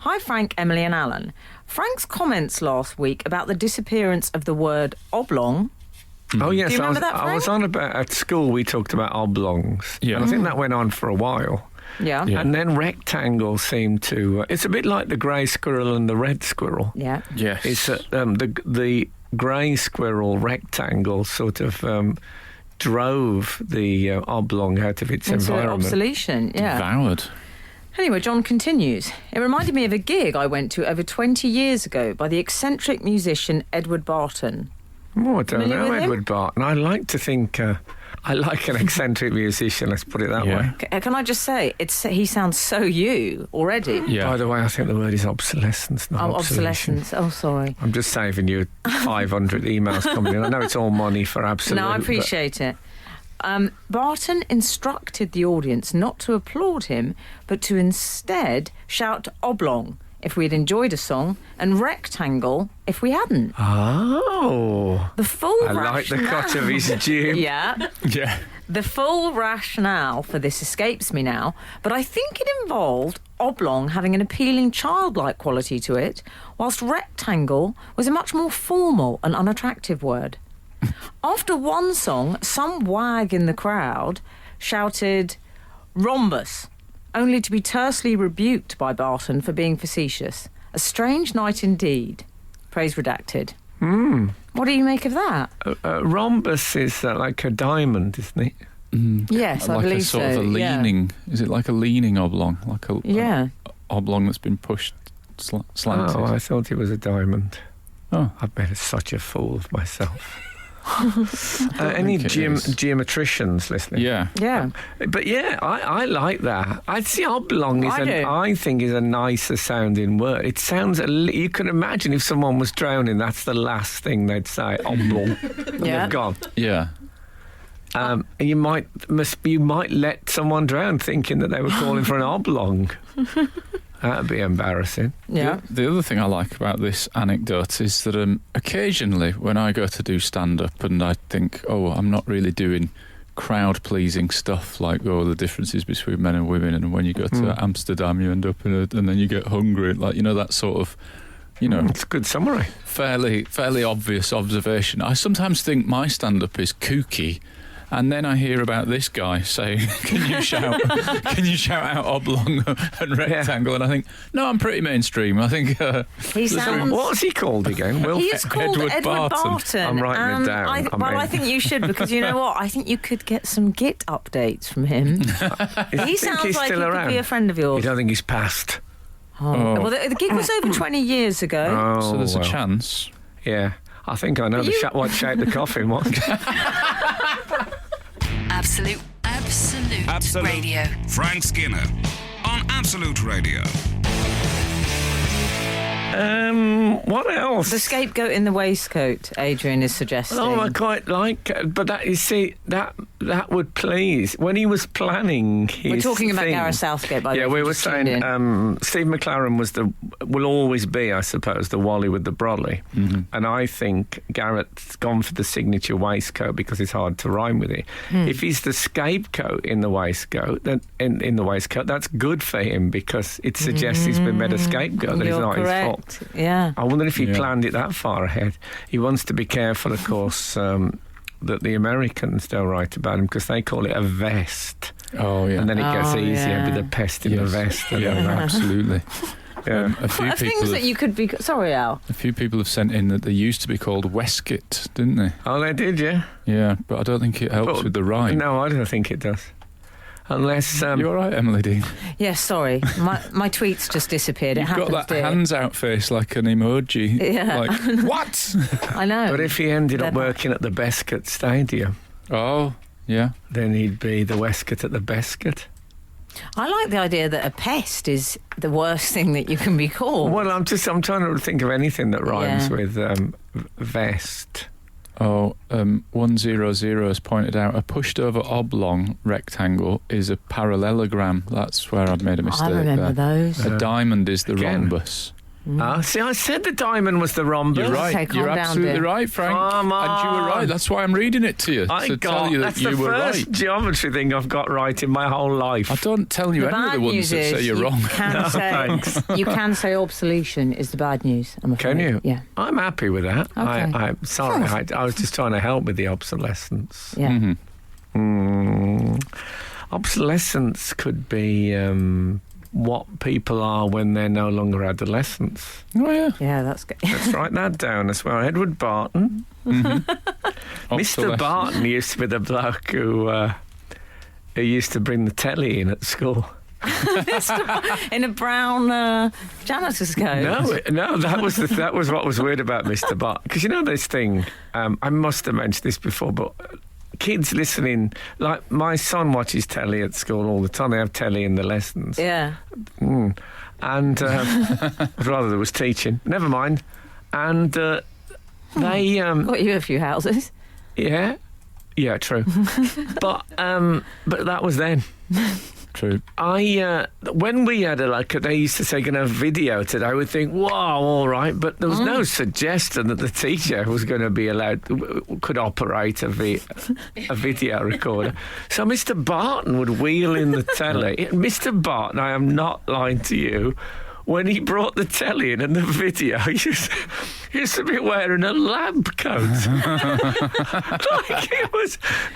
Hi, Frank, Emily and Alan. Frank's comments last week about the disappearance of the word oblong. Oh, yes. Do you remember that, I was Frank? on about, at school we talked about oblongs. Yeah. And I think that went on for a while. Yeah. And then rectangle seemed to... it's a bit like the grey squirrel and the red squirrel. Yeah. Yes. It's the grey squirrel rectangle sort of drove the oblong out of its Into environment. obsolescence, yeah. Devoured. Anyway, John continues. It reminded me of a gig I went to over 20 years ago by the eccentric musician Edward Barton. Oh, I don't Familiar know with him? Edward Barton. I like to think I like an eccentric musician, let's put it that Yeah. way. Can I just say, he sounds so you already. Yeah. By the way, I think the word is obsolescence, not Oh, obsolescence. obsolescence. Oh, sorry. I'm just saving you 500 emails coming in. I know it's all money for absolute. No, I appreciate it. Barton instructed the audience not to applaud him, but to instead shout oblong if we'd enjoyed a song and rectangle if we hadn't. Oh. The full I like the rationale- cut of his gym. Yeah. Yeah. The full rationale for this escapes me now, but I think it involved oblong having an appealing childlike quality to it, whilst rectangle was a much more formal and unattractive word. After one song, some wag in the crowd shouted rhombus, only to be tersely rebuked by Barton for being facetious. A strange night indeed. Praise redacted. What do you make of that? Rhombus is like a diamond, isn't it? Yes, I Like believe a sort so. of a yeah. leaning. Is it like a leaning oblong? Like a Yeah. oblong that's been pushed slanted. Oh, I thought it was a diamond. Oh. I've made such a fool of myself. Any think it is. geometricians listening? Yeah. Yeah. But yeah, I like that. I see oblong is I do. I think is a nicer sounding word. It sounds you can imagine if someone was drowning, that's the last thing they'd say. Oblong. And Yeah. they've gone. Yeah. And you might let someone drown thinking that they were calling for an oblong. That'd be embarrassing. Yeah. The other thing I like about this anecdote is that occasionally when I go to do stand-up and I think, oh, I'm not really doing crowd-pleasing stuff like, oh, the differences between men and women, and when you go to Amsterdam you end up and then you get hungry, like, you know, that sort of, you know, It's a good summary. fairly obvious observation. I sometimes think my stand-up is kooky. And then I hear about this guy saying, can you shout out oblong and rectangle? And I think, no, I'm pretty mainstream. I think... He sounds... What's he called again? He is called Edward Edward Barton. Barton. I'm writing it down. I think you should, because you know what? I think you could get some Git updates from him. He sounds like he could be a friend of You yours. don't think he's passed? Oh. Well, the gig was over 20 years ago. Oh, so there's well. a chance. Yeah. I think I know what shape the coffin was. Absolute Radio. Frank Skinner on Absolute Radio. What else? The scapegoat in the waistcoat, Adrian is suggesting. Oh, I quite like it, but that, you see, that would please. When he was planning his We're talking about thing, Gareth Southgate, by the way. Yeah, if we you were just tuned saying in. Steve McLaren will always be, I suppose, the Wally with the Brolly. And I think Garrett's gone for the signature waistcoat because it's hard to rhyme with it. If he's the scapegoat in the waistcoat, then in the waistcoat, that's good for him because it suggests he's been made a scapegoat, that it's You're not his fault. correct. Yeah. I wonder if he Yeah. planned it that far ahead. He wants to be careful, of course, that the Americans don't write about him because they call it a vest. Oh, yeah. And then it gets Oh, easier yeah. with the pest in the Yes. vest. Yeah, absolutely. Yeah. A few Of things people that have, you could be... Sorry, Al. a few people have sent in that they used to be called waistcoat, didn't they? Oh, they did, yeah? Yeah, but I don't think it helps But- with the rhyme. No, I don't think it does. Unless... You all right, Emily Dean? Yes, sorry. My tweets just disappeared. It You've happens, got that dear. hands out face like an emoji. Yeah. Like, what? I know. but if he ended up They're- working at the Bescot Stadium, Oh, yeah. then he'd be the Westcott at the Bescot. I like the idea that a pest is the worst thing that you can be called. Well, I'm trying to think of anything that rhymes Yeah. with vest. Oh, 100 has pointed out a pushed over oblong rectangle is a parallelogram. That's where I'd made a mistake I remember there. those. A diamond is the Again. rhombus. See, I said the diamond was the rhombus. You're Okay, right. calm You're down, absolutely dear. right, Frank. Come And you were right. on. That's why I'm reading it to you. to tell you that that's you the were first right. geometry thing I've got right in my whole life. I don't tell you The any of bad the ones news that is say you're you wrong. can say thanks. you can say obsolescence is the bad news. I'm afraid. Can you? Yeah. I'm happy with that. Okay. I'm sorry. I was just trying to help with the obsolescence. Yeah. Obsolescence could be what people are when they're no longer adolescents. Oh, yeah. Yeah, that's good. Let's write that down as well. Edward Barton. Mr. Obsolescence. Barton used to be the bloke who used to bring the telly in at school. In a brown janitor's coat. No, that was what was weird about Mr. Bart. Because you know this thing, I must have mentioned this before, but kids listening, like my son watches telly at school all the time. They have telly in the lessons. Yeah. And rather there was teaching. Never mind. And they... Got you a few houses. Yeah, true. but that was then. True. When we had they used to say, "Going to have video today," I would think, "Wow, all right," but there was no suggestion that the teacher was going to be could operate a video recorder. So Mr. Barton would wheel in the telly. Mr. Barton, I am not lying to you. When he brought the telly in and the video, he used to be wearing a lab coat.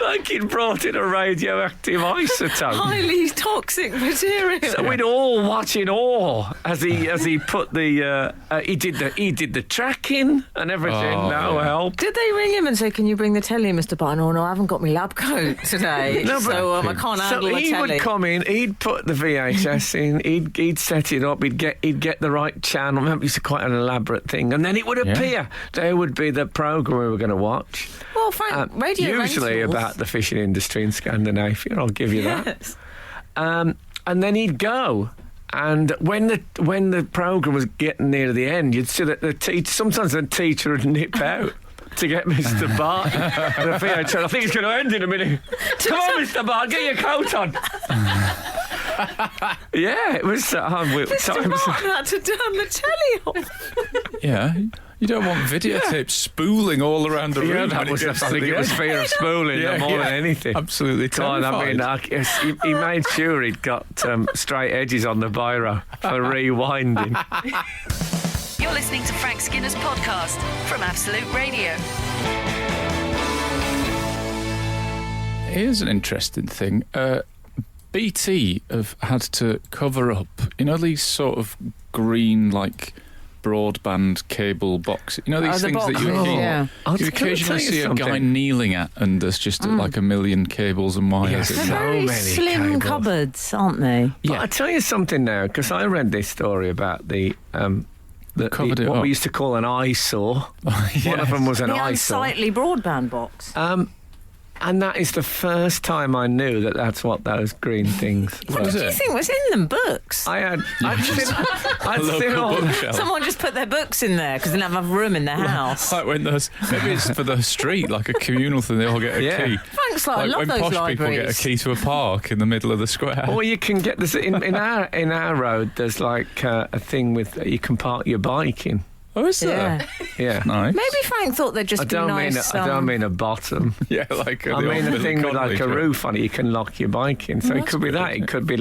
like he'd brought in a radioactive isotope. Highly toxic material. So we'd all watch in awe as he put the he did the tracking and everything. Help. Did they ring him and say, "Can you bring the telly, Mr. Barton?" "Oh no, I haven't got my lab coat today, so I can't handle the telly." So he would come in, he'd put the VHS in, he'd set it up, he'd get the right channel. Remember, it was quite an elaborate thing, and then it would appear. There would be the programme we were going to watch. Well, Frank, radio usually rentals. about the fishing industry in Scandinavia. I'll give you that. And then he'd go. And when the programme was getting near the end, you'd see that sometimes the teacher would nip out to get Mr. Barton. I think it's going to end in a minute. Come on, Mr. Barton, get your coat on. Yeah, it was Mr. Barton had to turn the telly off. Yeah. You don't want videotapes spooling all around the room. I think it was fear of spooling more than anything. Absolutely terrified. He made sure he'd got straight edges on the biro for rewinding. You're listening to Frank Skinner's podcast from Absolute Radio. Here's an interesting thing. BT have had to cover up, these sort of green, broadband cable boxes. These things that you occasionally see a guy kneeling at, and there's just a million cables and wires. They're in there. very slim cables. cupboards, aren't they? But I tell you something now, because I read this story about what we used to call an eyesore. One of them was an the eyesore. unsightly broadband box. And that is the first time I knew that that's what those green things were. What did you think was in them? Books? I'd seen all Someone just put their books in there because they don't have room in their house. Like when maybe it's for the street, like a communal thing. They all get a key. Thanks, I love when those posh libraries. people get a key to a park in the middle of the square. Or you can get this in our road. There's a thing with you can park your bike in. Oh, is there? Yeah. Nice. Maybe Frank thought they'd just be nice. I don't mean a bottom. Yeah, I mean a thing with a roof on it. You can lock your bike in. So it could be that. It could be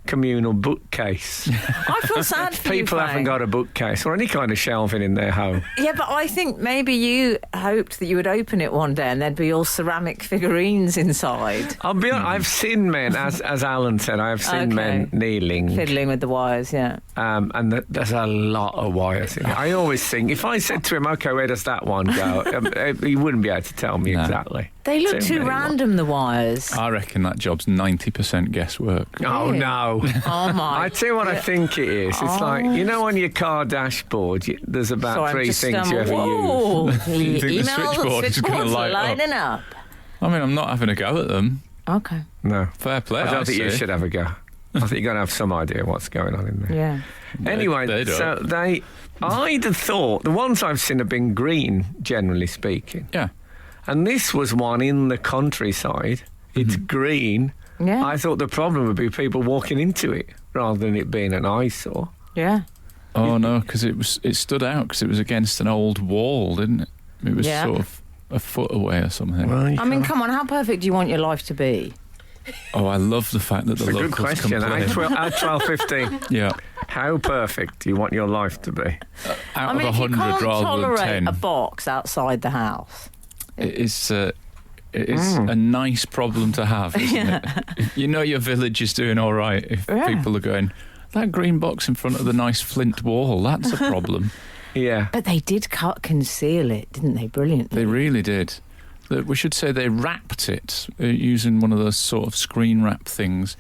communal bookcase. I feel sad for you, People Frank. haven't got a bookcase or any kind of shelving in their home. Yeah, but I think maybe you hoped that you would open it one day and there'd be all ceramic figurines inside. I'll be honest, I've seen men, as Alan said, I've seen men kneeling. Fiddling with the wires, yeah. And there's a lot of wires in it. I always think, if I said to him, OK, where does that one go? He wouldn't be able to tell me exactly. They look too random, the wires. I reckon that job's 90% guesswork. Oh, no. Oh, my. I tell you what I think it is. It's on your car dashboard, there's about three things you ever use. You think the switchboard is going to light up? I mean, I'm not having a go at them. Okay. No. Fair play. I don't think you should have a go. I think you've got to have some idea what's going on in there. Yeah. Anyway, I'd have thought the ones I've seen have been green, generally speaking. Yeah. And this was one in the countryside. It's green. Yeah. I thought the problem would be people walking into it rather than it being an eyesore. Yeah. Oh, no, because it stood out because it was against an old wall, didn't it? It was sort of a foot away or something. Well, I mean, come on, how perfect do you want your life to be? Oh, I love the fact that the It's a locals good question. complain. At 12:15. Yeah. How perfect do you want your life to be? Out I mean, of if you 100 can't rather than tolerate 10. a box outside the house. It is a nice problem to have, isn't it? You know your village is doing all right if people are going, that green box in front of the nice flint wall, that's a problem. Yeah. But they did conceal it, didn't they? Brilliantly. They really did. We should say they wrapped it using one of those sort of screen wrap things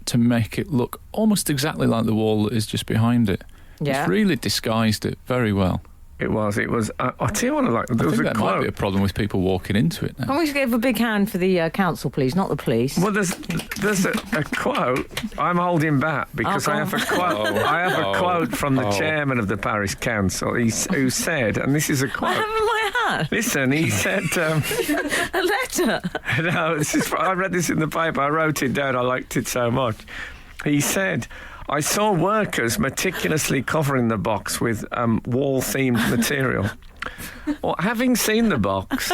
to make it look almost exactly like the wall that is just behind it. Yeah. It's really disguised it very well. It was. I'll tell you what I like. There I was think a that might be a quote. problem with people walking into it now. Can we give a big hand for the council, please, not the police? Well, there's a quote. I'm holding back because Oh, I go have a on. quote. I have a quote from the Oh. chairman of the parish council. Who said, and this is a I quote. have in my hand Listen, he said. a letter. No, I read this in the paper. I wrote it down. I liked it so much. He said, I saw workers meticulously covering the box with wall-themed material. Well, having seen the box,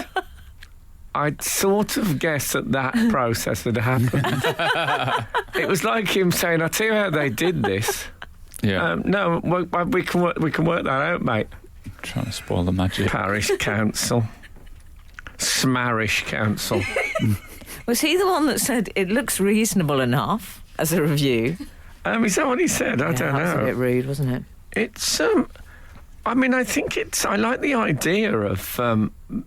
I'd sort of guessed that process had happened. It was like him saying, I'll tell you how they did this. Yeah, No, we can work that out, mate. trying to spoil the magic. Parish council. Smarish council. Was he the one that said it looks reasonable enough as a review? Is that what he said? I don't That was a know. bit rude, wasn't it? It's I mean, I think I like the idea of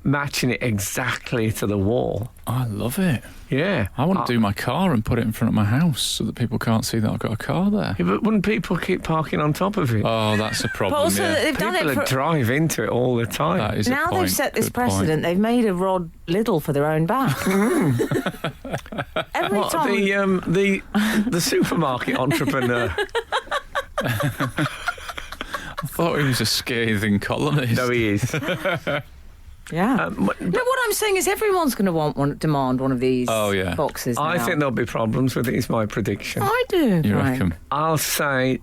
matching it exactly to the wall. I love it. Yeah. I want to do my car and put it in front of my house so that people can't see that I've got a car there. Yeah, but wouldn't people keep parking on top of it? Oh, that's a But problem. also, yeah. they've done People it would for. drive into it all the time. That is a Now point. they've set this Good point. precedent. They've made a Rod Liddle for their own back. Every What, time. the supermarket entrepreneur? I thought he was a scathing columnist. No, he is. Yeah. No, what I'm saying is everyone's going to demand one of these Oh, yeah. boxes. I now. think there'll be problems with it, is my prediction. I do. You Frank. reckon? I'll say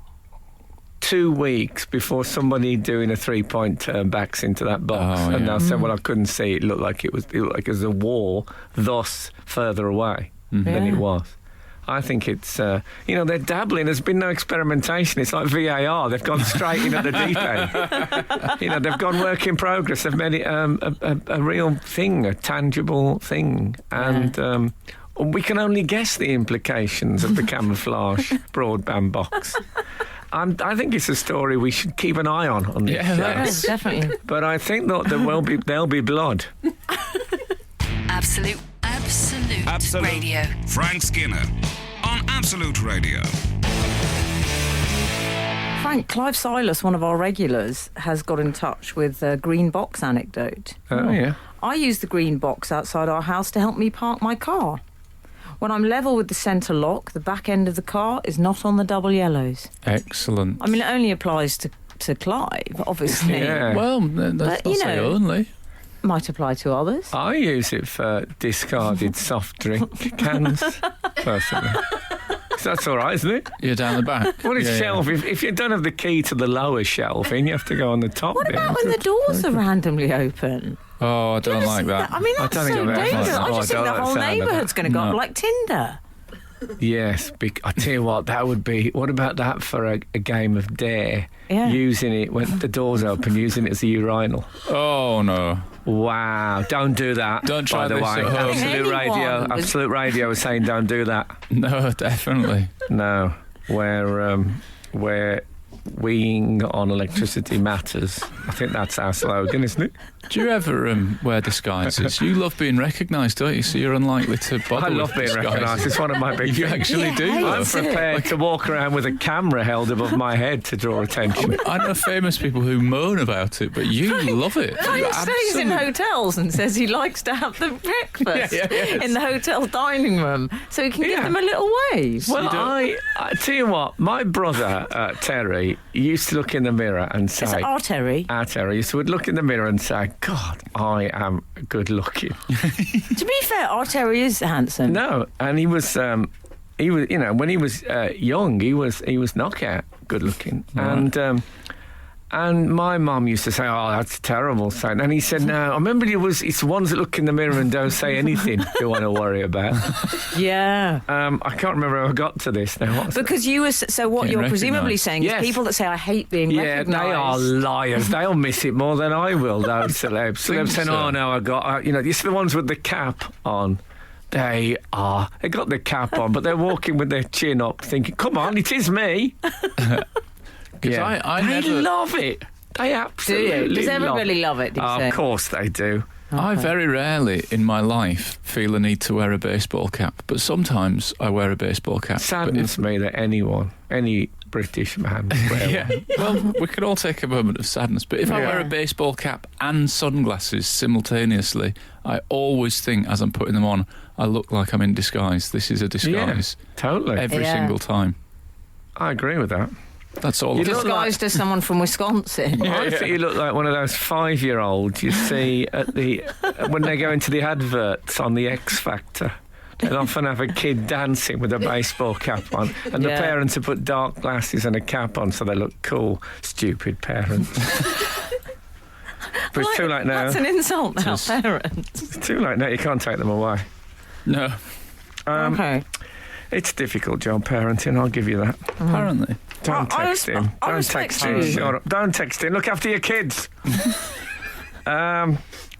2 weeks before somebody doing a 3-point turn backs into that box, Oh, and yeah. they'll say, "Well, I couldn't see. It looked like it was a wall, thus further away than Yeah. it was." I think it's they're dabbling. There's been no experimentation. It's like VAR. They've gone straight in at the deep end. They've gone work in progress. They've made it a real thing, a tangible thing, and. We can only guess the implications of the camouflage broadband box. I think it's a story we should keep an eye on this Yeah, show. that Yes, definitely. But I think that there'll be blood. Absolute Radio. Frank Skinner on Absolute Radio. Frank, Clive Silas, one of our regulars, has got in touch with a green box anecdote. Oh yeah. I use the green box outside our house to help me park my car. When I'm level with the centre lock, the back end of the car is not on the double yellows. Excellent. I mean, it only applies to Clive, obviously. Yeah. Well, that's But, not you say know- only. Might apply to others. I use it for discarded soft drink cans, personally. So that's all right, isn't it? You're down the back. Well, it's Yeah, yeah. shelf. If you don't have the key to the lower shelving, you have to go on the top What bit. about when the doors are randomly open? Oh, I don't like that. I mean, I that's don't so think I've ever dangerous. done that. I Oh, just I think the don't whole like the sound of neighbourhood's going to go No. up like Tinder. Yes, I tell you what, that would be. What about that for a game of Dare? Yeah. Using it when the door's open, using it as a urinal. Oh, no. Wow! Don't do that. Don't try by the this way. at home. Absolute Radio. Anyone was- Absolute Radio is saying don't do that. No, definitely. No, where weeing on electricity matters. I think that's our slogan, isn't it? Do you ever wear disguises? You love being recognised, don't you? So you're unlikely to bother I with love being disguises. recognised. It's one of my big You things. actually Yeah, do, hey, though. I'm That's it. prepared to walk around with a camera held above my head to draw attention. I know famous people who moan about it, but you love it. Frank You stays in absolutely- hotels and says he likes to have the breakfast yes. in the hotel dining room so he can give Yeah. them a little wave. Well, You don't- I tell you what, my brother Terry used to look in the mirror and It's say, artery. our Terry used to look in the mirror and say, "God, I am good looking." To be fair, artery is handsome. No, and he was, when he was young, he was knockout good looking, and my mum used to say, "Oh, that's terrible," son. And he said, "No, I remember it's the ones that look in the mirror and don't say anything you want to worry about." Yeah. I can't remember how I got to this now. What's it? Because you were so what Getting you're presumably recognised. saying Yes. is people that say I hate being Yeah, recognised. they are liars. They'll miss it more than I will, those celebs. Celebs saying, so. "Oh no, I got," you see the ones with the cap on. They got the cap on, but they're walking with their chin up, thinking, "Come on, it is me." 'Cause I they never- love it. They Do absolutely you? Does love everybody love it? Do you Oh, say? of course they do. I very rarely in my life feel a need to wear a baseball cap, but sometimes I wear a baseball cap. Saddens me that any British man would wear Yeah, well, we can all take a moment of sadness, but if I wear a baseball cap and sunglasses simultaneously, I always think as I'm putting them on, I look like I'm in disguise. This is a disguise. Yeah, totally. Every single time. I agree with that. That's all. You look Disguised as someone from Wisconsin. I think you look like one of those 5-year-olds you see at when they go into the adverts on the X Factor. They'll often have a kid dancing with a baseball cap on, and the parents have put dark glasses and a cap on so they look cool. Stupid parents. But it's too late now. That's an insult now, parents. It's too late now. You can't take them away. No. Okay. It's a difficult job parenting, I'll give you that. Apparently. Don't text him. Don't text him. Shut up. Don't text him. Look after your kids.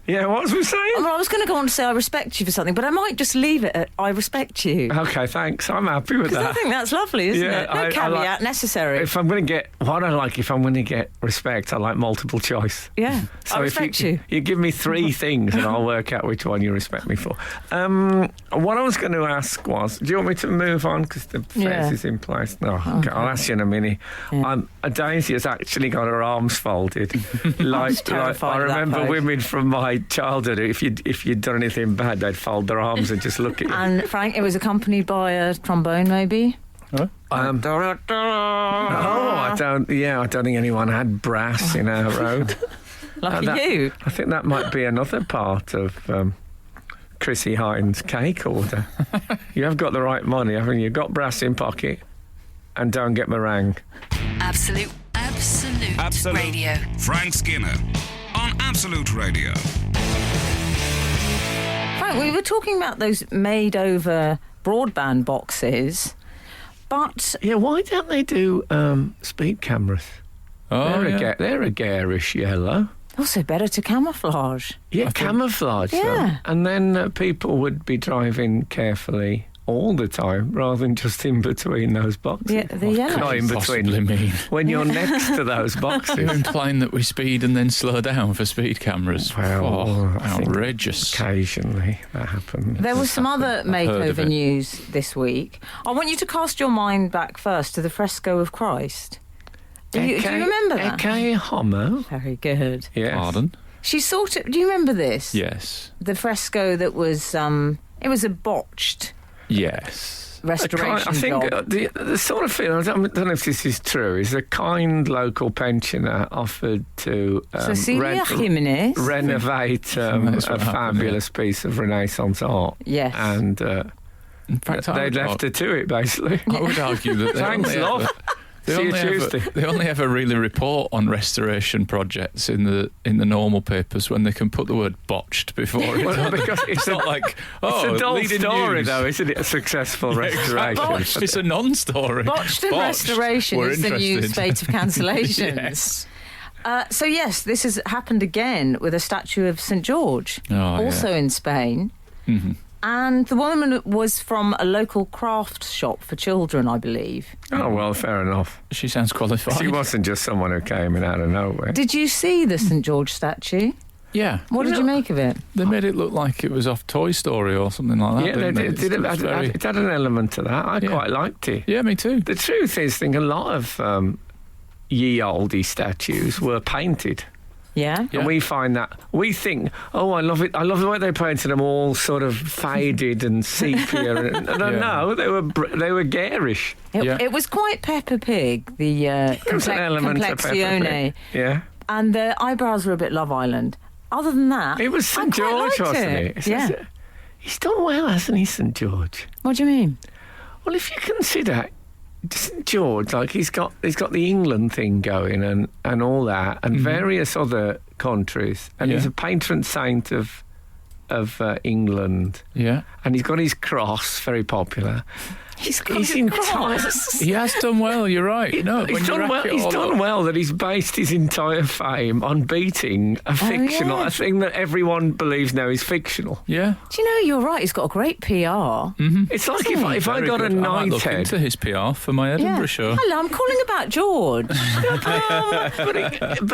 Yeah, what was we saying? Well, I was going to go on to say I respect you for something, but I might just leave it at I respect you. Okay, thanks. I'm happy with Because that. I think that's lovely, isn't Yeah, it? No caveat necessary. If I'm going to get respect, I like multiple choice. Yeah, So I respect you. You give me 3 things and I'll work out which one you respect me for. What I was going to ask was, do you want me to move on because the fence is in place? No, okay. I'll ask you in a minute. Yeah. Daisy has actually got her arms folded. like terrified I of that remember pose. women from my childhood, if you'd done anything bad, they'd fold their arms and just look at you. And Frank, it was accompanied by a trombone, maybe. I don't think anyone had brass in our road. Lucky you. I think that might be another part of Chrissy Hines' cake order. You have got the right money, haven't you? Got brass in pocket, and don't get meringue. Absolute Radio. Frank Skinner on Absolute Radio. Frank, we were talking about those made-over broadband boxes, but Yeah, why don't they do speed cameras? Oh, They're a garish yellow. also better to camouflage. Yeah, camouflage. Yeah. Them. And then people would be driving carefully all the time rather than just in between those boxes. The yellow. Not in Possibly between. mean. When you're next to those You're boxes. implying that we speed and then slow down for speed cameras. Well, I think outrageous. Occasionally that happens. There was some other heard of makeover it. news this week. I want you to cast your mind back first to the fresco of Christ. Do you remember that? Ecce homo. Very good. Yes. Pardon? She sort of. Do you remember this? Yes. The fresco that was. It was a botched Yes. restoration I think job. the sort of feeling, I don't know if this is true, is a kind local pensioner offered to Cecilia Jimenez. renovate a That's what happened, fabulous piece of Renaissance art. Yes. And In fact, I they would left her to it, basically. I would argue that they Thanks, only love. They See you only, ever, Tuesday. they only ever really report on restoration projects in the normal papers when they can put the word botched before it. Well, because It's not like, it's oh, a dull leading story, news. though, isn't it? A successful restoration. Botched. It's a non-story. Botched and Botched. restoration We're is the new interested. spate of cancellations. Yes. So yes, this has happened again with a statue of St George, Oh, also in Spain. Mhm. And the woman was from a local craft shop for children, I believe. Oh, well, fair enough. She sounds qualified. She wasn't just someone who came in out of nowhere. Did you see the St George statue? Yeah. What did you make of it? They made it look like it was off Toy Story or something like that. Yeah, they didn't did. It's very- It had an element to that. I Yeah. quite liked it. Yeah, me too. The truth is, I think a lot of ye oldie statues were painted. Yeah? Yeah. And we find that, we think, oh, I love it. I love the way they painted them all sort of faded and sepia. No, they were garish. It was quite Peppa Pig, the There was an element of Peppa Complexione. Pig. Yeah. And the eyebrows were a bit Love Island. Other than that, It was I St quite George, liked wasn't it. it? Yeah. He's done well, hasn't he, St George? What do you mean? Well, if you consider St George, like he's got the England thing going and all that, and various other countries, and he's Yeah. a patron saint of England, Yeah. and he's got his cross, very popular, He's got He's a entire. cross. He has done well, you're right. No, He's when you done rack well. it He's all done up- well that he's based his entire fame on beating a fictional, yeah. a thing that everyone believes now is fictional. Yeah. Do you know, you're right, he's got a great PR. It's like if I Very got a good. I might look knighthead. into his PR for my Edinburgh show. Hello, I'm calling about George. But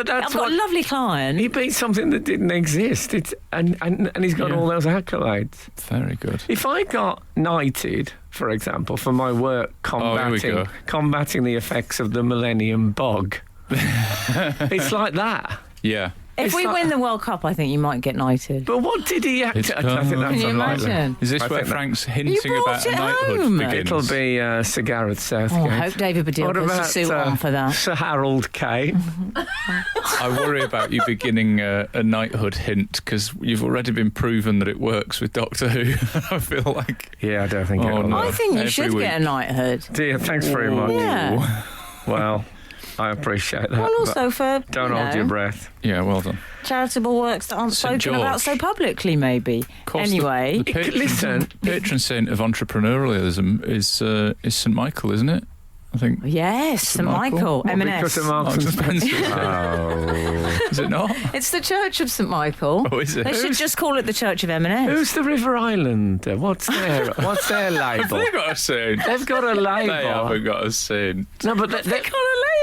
that's I've got what a lovely client. he beat something that didn't exist. It's and he's got Yeah. all those accolades. Very good. If I got knighted, for example, for my work here we go. combating the effects of the millennium bug, it's like that. Yeah. If It's we like- win the World Cup, I think you might get knighted. But what did he act? It's I think come. that's Can you unlikely. imagine? Is this I where think that- Frank's hinting brought about a it knighthood home. begins? It'll be Sir Gareth Southgate. Oh, I hope David Baddiel What puts a about suit on for that. Sir Harold Kane? I worry about you beginning a knighthood hint because you've already been proven that it works with Doctor Who. I feel like. Yeah, I don't think Oh, it'll. no. I think you Every should week. get a knighthood. Dear, thanks very much. Yeah. Well, I appreciate that. Well, but also for don't hold your breath. Yeah, well done. charitable works that aren't St. spoken about so George. publicly, maybe. Of course, Anyway, the patron, Listen. patron saint of entrepreneurialism is St. Michael, isn't it? I think. yes, St. Michael, What, M&S. because of Marks Marks and and Spencer. Spencer. Oh. Is it not? It's the Church of St. Michael. Oh, is it? They should just call it the Church of M&S. Who's the River Islander? What's their Have label? they got a saint? They've got a They label. haven't got a saint. No, but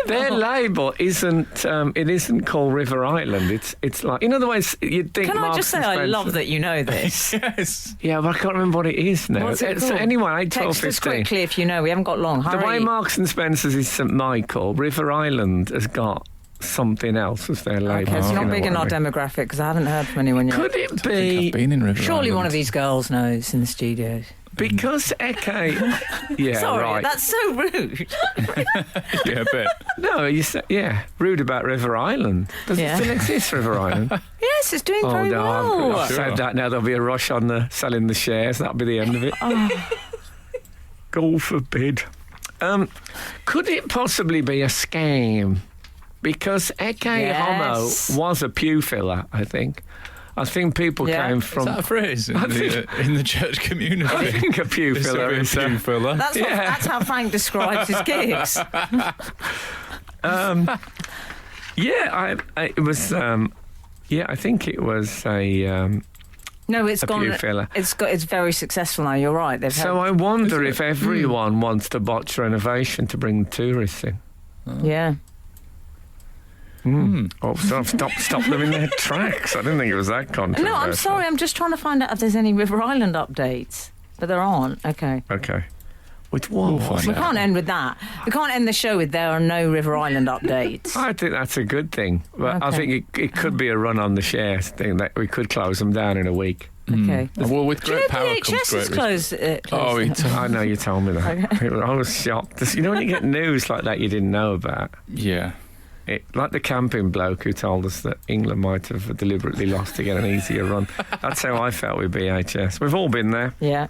their label isn't. It isn't called River Island. It's like, in other words, you'd think. Can I Marks just say and I Spencer- love that you know this? Yes. Yeah, but I can't remember what it is now. What's it So called? anyway, 8, 12, Text us 15. quickly if you know. We haven't got long. The Hurry. way Marks and Spencer's is St Michael, River Island has got something else as their label. Okay, it's You not know big what in I our mean. demographic because I haven't heard from anyone yet. Could it I think be I've been in River Surely one Island. of these girls knows in the studios. because Eke? Yeah, Sorry, right. that's so rude. Yeah, a bit. No, you said rude about River Island. Does Yeah. it still exist, River Island? Yes, it's doing very well. I've Sure. said that now. There'll be a rush on the selling the shares. That'll be the end of it. God forbid. Could it possibly be a scam? Because Eke Yes. Homo was a pew filler, I think. I think people Yeah. came Is from. that a phrase in, in the church community? I think a pew Is filler there a is. pew filler? That's, Yeah. that's how Frank describes his gigs. Yeah, it was. Yeah, I think it was a. No, it's A gone. pew filler. It's very successful now. You're right. They've So had, I wonder if everyone wants to botch renovation to bring tourists in. yeah. Oh, stop them in their tracks. I didn't think it was that controversial. No, I'm sorry. I'm just trying to find out if there's any River Island updates, but there aren't. Okay. Okay. Which one? find We out. can't end with that. We can't end the show with there are no River Island updates. I think that's a good thing. But I Okay. think it could be a run on the shares thing that we could close them down in a week. Okay. Well, with Do you great know power PHS comes great is closed? Oh, I know you told me that. I was shocked. You know when you get news like that you didn't know about? Yeah. Like the camping bloke who told us that England might have deliberately lost to get an easier run. That's how I felt with BHS. We've all been there. Yeah.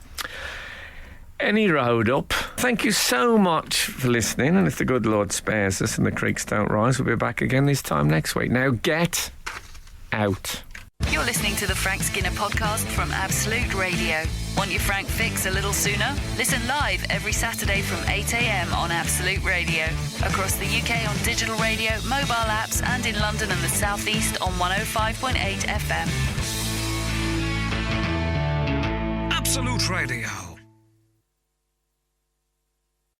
Any road up. Thank you so much for listening. And if the good Lord spares us and the creeks don't rise, we'll be back again this time next week. Now get out. You're listening to the Frank Skinner podcast from Absolute Radio. Want your Frank fix a little sooner? Listen live every Saturday from 8 a.m. on Absolute Radio. Across the UK on digital radio, mobile apps, and in London and the South East on 105.8 FM. Absolute Radio.